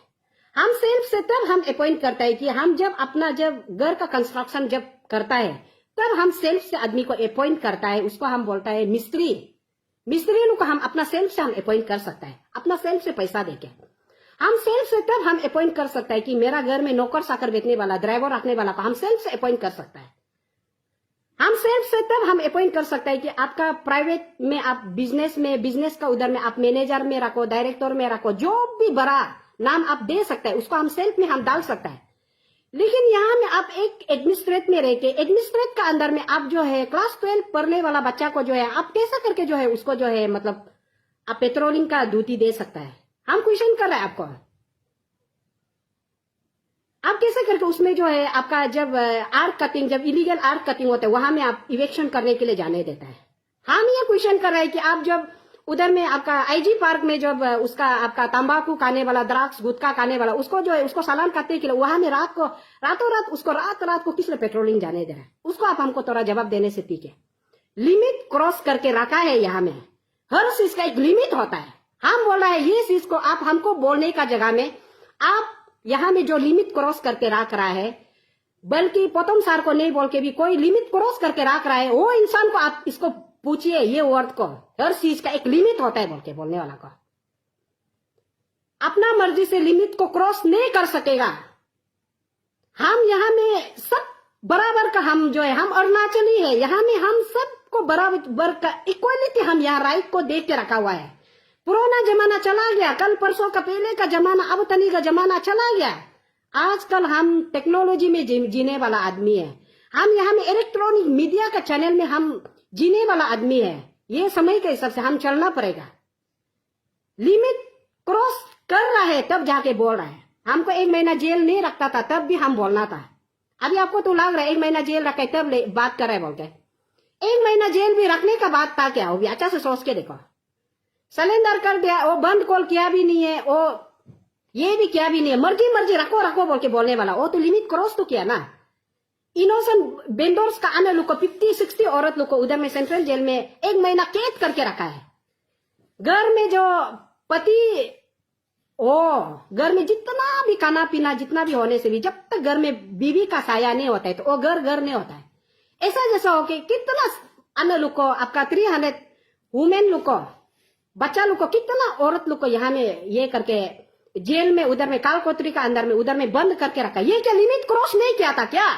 हम सेल्फ से तब हम अपॉइंट करता है कि हम जब घर का कंस्ट्रक्शन जब करता है तब हम सेल्फ से आदमी को अपॉइंट करता है, उसको हम बोलता है मिस्त्री लोग को हम अपना सेल्फ से हम अपॉइंट कर सकता है, अपना सेल्फ से पैसा देके हम सेल्फ से तब हम अपॉइंट कर सकता है कि मेरा घर में नौकर साकर बेचने वाला ड्राइवर रखने वाला को हम सेल्फ से अपॉइंट कर सकता है। हम सेल्फ से तब हम अपॉइंट कर सकता है कि आपका प्राइवेट में आप बिजनेस का उधर में आप मैनेजर में रखो, डायरेक्टर में रखो, जो भी बड़ा नाम आप दे सकता है उसको हम सेल्फ में हम डाल सकता है। लेकिन यहाँ में आप एक एडमिनिस्ट्रेट में रह के एडमिनिस्ट्रेट का अंदर में आप जो है क्लास 12 पढ़ने वाला बच्चा को जो है आप कैसा करके जो है उसको जो है मतलब आप पेट्रोलिंग का ड्यूटी दे सकता है। हम क्वेश्चन कर रहे हैं आपको, आप कैसे करके उसमें जो है आपका जब जब इलीगल आर्ट कटिंग होता है वहां में आप इवेक्शन करने के लिए जाने देता है। हम ये क्वेश्चन कर रहे हैं कि आप जब उधर में आपका IG पार्क में जब उसका आपका तंबाकू खाने वाला द्राक्ष गुटखा खाने वाला उसको जो है उसको चालान करते के लिए वहां में रातों रात उसको रात को किस लिए पेट्रोलिंग जाने दे रहा है, उसको आप हमको थोड़ा जवाब देने से ठीक है। लिमिट क्रॉस करके रखा है, यहाँ में हर चीज का एक लिमिट होता है। हम बोल रहे हैं ये चीज को आप हमको बोलने का जगह में आप यहाँ में जो लिमिट क्रॉस करके रख रहा है, बल्कि पोतम सार को नहीं बोल के भी कोई लिमिट क्रॉस करके रख रहा है, वो इंसान को आप इसको पूछिए ये वर्ड को, हर चीज का एक लिमिट होता है बोल के बोलने वाला को अपना मर्जी से लिमिट को क्रॉस नहीं कर सकेगा। हम यहाँ में सब बराबर का हम जो है हम अरुणाचली है, यहाँ में हम सबको बराबर का इक्वलिटी हम यहाँ राइट को देख के रखा हुआ है। पुराना जमाना चला गया, कल परसों का पहले का जमाना अब तनी का जमाना चला गया। आजकल हम टेक्नोलॉजी में जीने वाला आदमी है, हम यहाँ में इलेक्ट्रॉनिक मीडिया का चैनल में हम जीने वाला आदमी है। ये समय के हिसाब से हम चलना पड़ेगा। लिमिट क्रॉस कर रहा है तब जाके बोल रहा है। हमको 1 महीना जेल नहीं रखता था तब भी हम बोलना था। अभी आपको तो लग रहा है 1 महीना जेल रखे तब बात कर रहे बोल के। 1 महीना जेल भी रखने का बात था क्या? वो भी अच्छा से सोच के देखो। सलेंडर कर दिया, वो बंद कॉल किया भी नहीं है, वो ये भी किया भी नहीं है, मर्जी मर्जी रखो रखो बोल के बोलने वाला। वो तो लिमिट क्रॉस तो किया ना। इनोसेंट बेंडोर्स का अन्य लोग को 50-60 औरत लोग को उधर में सेंट्रल जेल में 1 महीना कैद करके रखा है। घर में जो पति घर में जितना भी खाना पीना जितना भी होने से भी जब तक घर में बीवी का साया नहीं होता है तो वो घर नहीं होता है। ऐसा जैसा हो कि कितना अन्य लोग को आपका 300 वुमेन लोग को बच्चा लोग को कितना औरत लोग को यहाँ में ये करके जेल में उधर में कालकोतरी का अंदर में उधर में बंद करके रखा। ये क्या लिमिट क्रॉस नहीं किया था क्या?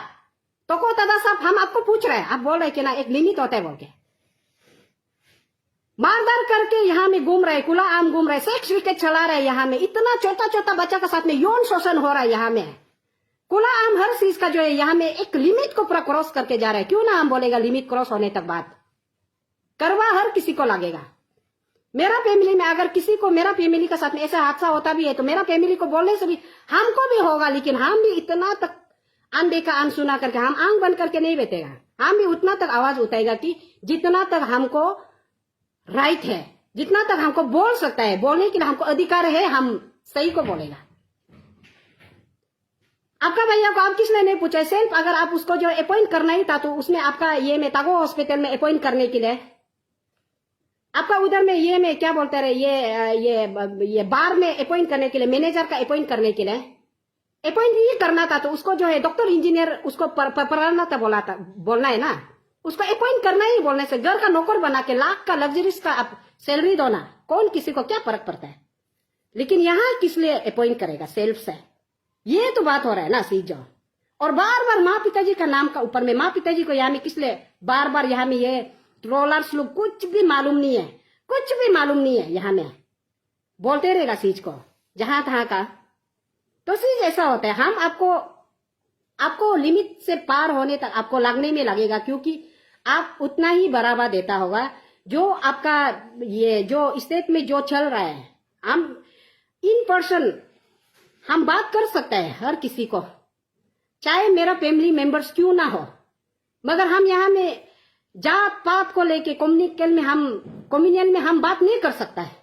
तो को दादा साहब हम आपको पूछ रहे हैं, आप बोल रहे कि ना एक लिमिट होता है बोल के। मारदार करके यहाँ में घूम रहे, खुला आम घूम रहे, सेक्स विकेट चला रहे यहाँ में। इतना छोटा छोटा बच्चा के साथ में यौन शोषण हो रहा है यहाँ में। खुला आम हर चीज का जो है यहाँ में एक लिमिट को पूरा क्रॉस करके जा रहा है। क्यों ना हम बोलेगा लिमिट क्रॉस होने तक बात करवा हर किसी को लगेगा। मेरा फैमिली में अगर किसी को मेरा फैमिली के साथ में ऐसा हादसा होता भी है तो मेरा फैमिली को बोलने से भी हमको भी होगा, लेकिन हम भी इतना तक अनदेखा अनसुना करके हम आंख बंद करके नहीं बैठेगा। हम भी उतना तक आवाज उठाएगा कि जितना तक हमको राइट है, जितना तक हमको बोल सकता है, बोलने के लिए हमको अधिकार है, हम सही को बोलेगा। आपका भैया को आप किसने नहीं पूछा? सेल्फ अगर आप उसको जो अपॉइंट करना ही था तो उसमें आपका ये में तागो हॉस्पिटल में अपॉइंट करने के लिए आपका उधर में ये में क्या बोलते रहे ये बार में अपॉइंट करने के लिए, मैनेजर का अपॉइंट करने के लिए अपॉइंट ही करना था तो उसको जो है डॉक्टर इंजीनियर उसको पढ़ाना था, बोलना है ना, उसको अपॉइंट करना ही। बोलने से घर का नौकर बना के लाख का लग्जरीज का आप सैलरी दो ना, कौन किसी को क्या फर्क पड़ता है। लेकिन यहाँ किस लिए अपॉइंट करेगा? सेल्फ से। ये तो बात हो रहा है ना, सीख जाओ। और बार बार माँ पिताजी का नाम का ऊपर में माँ पिताजी को यहाँ में किस लिए बार बार यहाँ में ये ट्रोलर्स लोग कुछ भी मालूम नहीं है, कुछ भी मालूम नहीं है, यहाँ में बोलते रहेगा चीज को जहां तहां का। तो चीज ऐसा होता है, हम आपको लिमिट से पार होने तक आपको लगने में लगेगा, क्योंकि आप उतना ही बराबर देता होगा जो आपका ये जो स्टेट में जो चल रहा है। हम इन पर्सन हम बात कर सकते हैं हर किसी को, चाहे मेरा फैमिली मेंबर्स क्यों ना हो, मगर हम यहाँ में जात पात को लेके कम्युनियन में हम बात नहीं कर सकता है।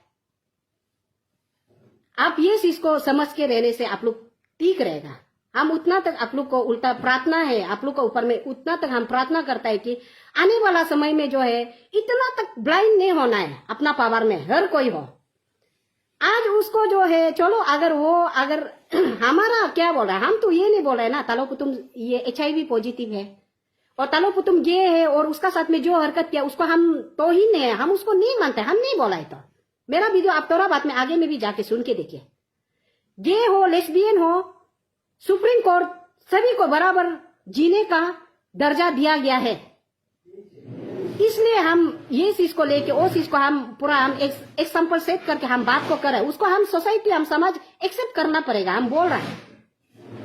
आप ये चीज को समझ के रहने से आप लोग ठीक रहेगा। हम उतना तक आप लोग को उल्टा प्रार्थना है, आप लोग को ऊपर में उतना तक हम प्रार्थना करता है कि आने वाला समय में जो है इतना तक ब्लाइंड नहीं होना है अपना पावर में, हर कोई हो। आज उसको जो है चलो अगर हमारा क्या बोल रहा है, हम तो ये नहीं बोल रहे ना तालो तुम ये HIV पॉजिटिव है और तालो तुम गे है और उसका साथ में जो हरकत किया उसको हम तो ही नहीं है, हम उसको नहीं मानते, हम नहीं बोला है। तो मेरा वीडियो आप थोड़ा बात में आगे में भी जाके सुन के देखिए। गे हो, लेस्बियन हो, सुप्रीम कोर्ट सभी को बराबर जीने का दर्जा दिया गया है। इसलिए हम ये चीज को लेके वो चीज को हम पूरा हम एक सैंपल सेट करके हम बात को करें, उसको हम सोसाइटी हम समाज एक्सेप्ट करना पड़ेगा। हम बोल रहे हैं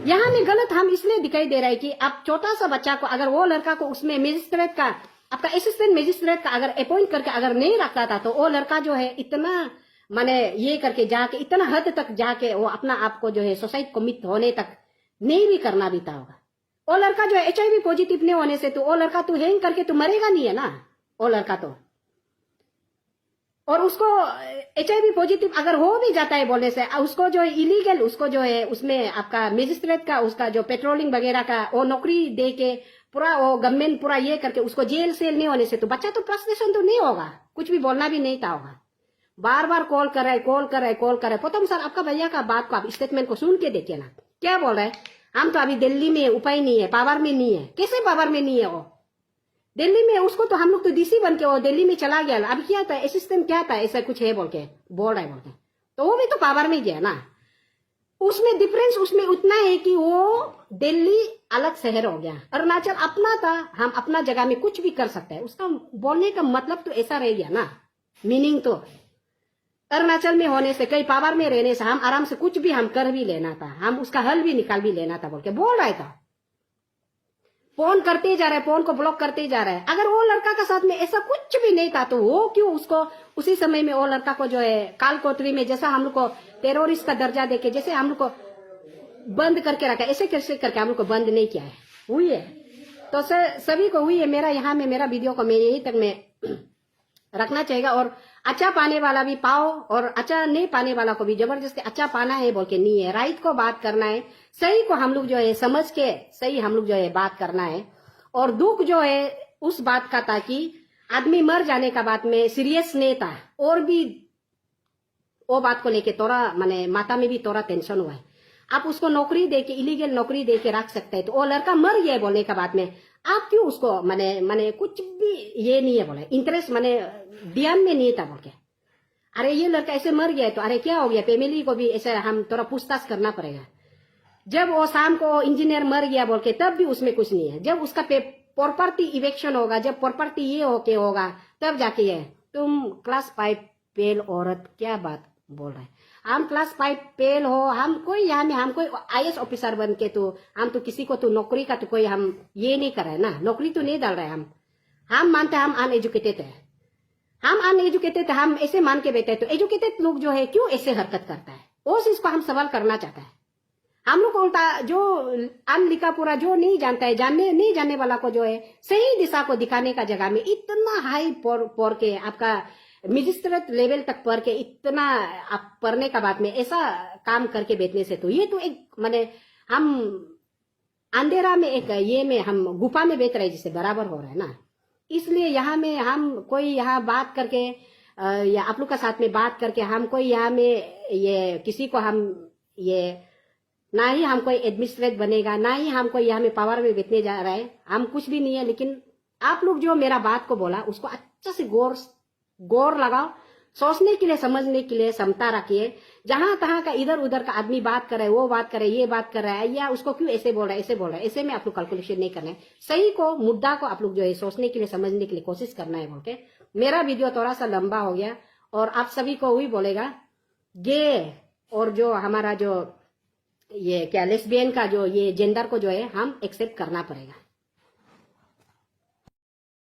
यहाँ में गलत हम इसलिए दिखाई दे रहा है कि आप छोटा सा बच्चा को अगर वो लड़का को उसमें मजिस्ट्रेट का आपका असिस्टेंट मजिस्ट्रेट का अगर अपॉइंट करके अगर नहीं रखता था तो वो लड़का जो है इतना माने ये करके जाके इतना हद तक जाके वो अपना आप को जो है सोसाइटी कमिट होने तक नहीं भी करना भी था होगा। वो लड़का जो है HIV पॉजिटिव नहीं होने से तो वो लड़का तो हैंग करके तो मरेगा नहीं है ना वो लड़का तो। और उसको HIV पॉजिटिव अगर हो भी जाता है बोलने से उसको जो है इलीगल उसको जो है उसमें आपका मजिस्ट्रेट का उसका जो पेट्रोलिंग वगैरह का वो नौकरी दे के पूरा वो गवर्नमेंट पूरा ये करके उसको जेल सेल नहीं होने से तो बच्चा तो फ्रस्ट्रेशन तो नहीं होगा, कुछ भी बोलना भी नहीं था होगा। बार बार कॉल कर रहे प्रथम सर आपका भैया का बात को आप स्टेटमेंट को सुन के देखिए ना, क्या बोल रहे हैं। हम तो अभी दिल्ली में उपाय नहीं है, पावर में नहीं है। कैसे पावर में नहीं है वो? दिल्ली में उसको तो हम लोग तो DC बन के वो दिल्ली में चला गया। अभी क्या था असिस्टेंट क्या था ऐसा कुछ है बोल रहा है तो वो भी तो पावर में गया ना। उसमें डिफरेंस उसमें उतना है कि वो दिल्ली अलग शहर हो गया, अरुणाचल अपना था, हम अपना जगह में कुछ भी कर सकते हैं। उसका बोलने का मतलब तो ऐसा रह गया ना, मीनिंग तो अरुणाचल में होने से कई पावर में रहने से हम आराम से कुछ भी हम कर भी लेना था, हम उसका हल भी निकाल भी लेना था बोल रहा था। फोन करते जा रहे, फोन को ब्लॉक करते जा रहे हैं। अगर वो लड़का का साथ में ऐसा कुछ भी नहीं था तो वो क्यों उसको उसी समय में वो लड़का को जो है काल कोतरी में जैसा हम लोग को टेररिस्ट का दर्जा देके जैसे हम लोग को बंद करके रखा, ऐसे कैसे करके हम लोग को बंद नहीं किया है, हुई है। तो सभी को हुई है। मेरा यहाँ में मेरा वीडियो को मैं यही तक में रखना चाहिए। और अच्छा पाने वाला भी पाओ और अच्छा नहीं पाने वाला को भी जबरदस्ती अच्छा पाना है बोल के नहीं है। राइट को बात करना है, सही को हम लोग जो है समझ के सही हम लोग जो है बात करना है। और दुख जो है उस बात का था कि आदमी मर जाने का बात में सीरियस नहीं था, और भी वो बात को लेके थोड़ा माने माता में भी थोड़ा टेंशन हुआ है। आप उसको नौकरी देके, इलीगल नौकरी देके रख सकते हैं, तो वो लड़का मर गया बोलने का बाद में आप क्यों उसको माने कुछ भी ये नहीं है बोले, इंटरेस्ट माने ध्यान में नहीं था बोल के। अरे ये लड़का ऐसे मर गया तो अरे क्या हो गया, फैमिली को भी ऐसे हम थोड़ा पूछताछ करना पड़ेगा। जब वो शाम को इंजीनियर मर गया बोल के तब भी उसमें कुछ नहीं है। जब उसका प्रॉपर्टी इवेक्शन होगा, जब प्रॉपर्टी ये होके होगा तब जाके ये तुम क्लास 5 फेल औरत क्या बात बोल रहे हैं। हम क्लास 5 फेल हो, हम कोई यहाँ में हम कोई IAS ऑफिसर बन के तो हम तो किसी को तो नौकरी का तो कोई हम ये नहीं कर रहे ना, नौकरी तो नहीं डाल रहे हम मानते हैं हम अनएजुकेटेड है, हम अनएजुकेटेड, हम ऐसे मान के बैठे। तो एजुकेटेड लोग जो है क्यों ऐसे हरकत करता है, उस चीज को हम सवाल करना चाहता है। हम लोग को उल्टा जो अनलिखा पूरा जो नहीं जानता है, नहीं जानने वाला को जो है सही दिशा को दिखाने का जगह में इतना हाई पढ़ के आपका मजिस्ट्रेट लेवल तक पढ़ के इतना आप पढ़ने का बाद में ऐसा काम करके बैठने से तो ये तो एक माने हम अंधेरा में एक ये में हम गुफा में बैठ रहे जिससे बराबर हो रहा है ना। इसलिए यहाँ में हम कोई यहाँ बात करके या आप लोग का साथ में बात करके हम कोई यहाँ में ये किसी को हम ये ना ही हम कोई एडमिनिस्ट्रेट बनेगा, ना ही हम कोई यहाँ में पावर में बैठने जा रहा है, हम कुछ भी नहीं है। लेकिन आप लोग जो मेरा बात को बोला उसको अच्छा से गौर लगाओ, सोचने के लिए, समझने के लिए क्षमता रखिए। जहां तहां का इधर उधर का आदमी बात करे, वो बात करे, ये बात कर रहा है, या उसको क्यों ऐसे बोल रहा है, ऐसे बोल रहा है, ऐसे में आप लोग कैलकुलेशन नहीं करना है। सही को मुद्दा को आप लोग जो है सोचने के लिए, समझने के लिए कोशिश करना है बोल के मेरा वीडियो थोड़ा सा लंबा हो गया। और आप सभी को वही बोलेगा गे और जो हमारा जो ये क्या लेस्बियन का जो ये जेंडर को जो है हम एक्सेप्ट करना पड़ेगा।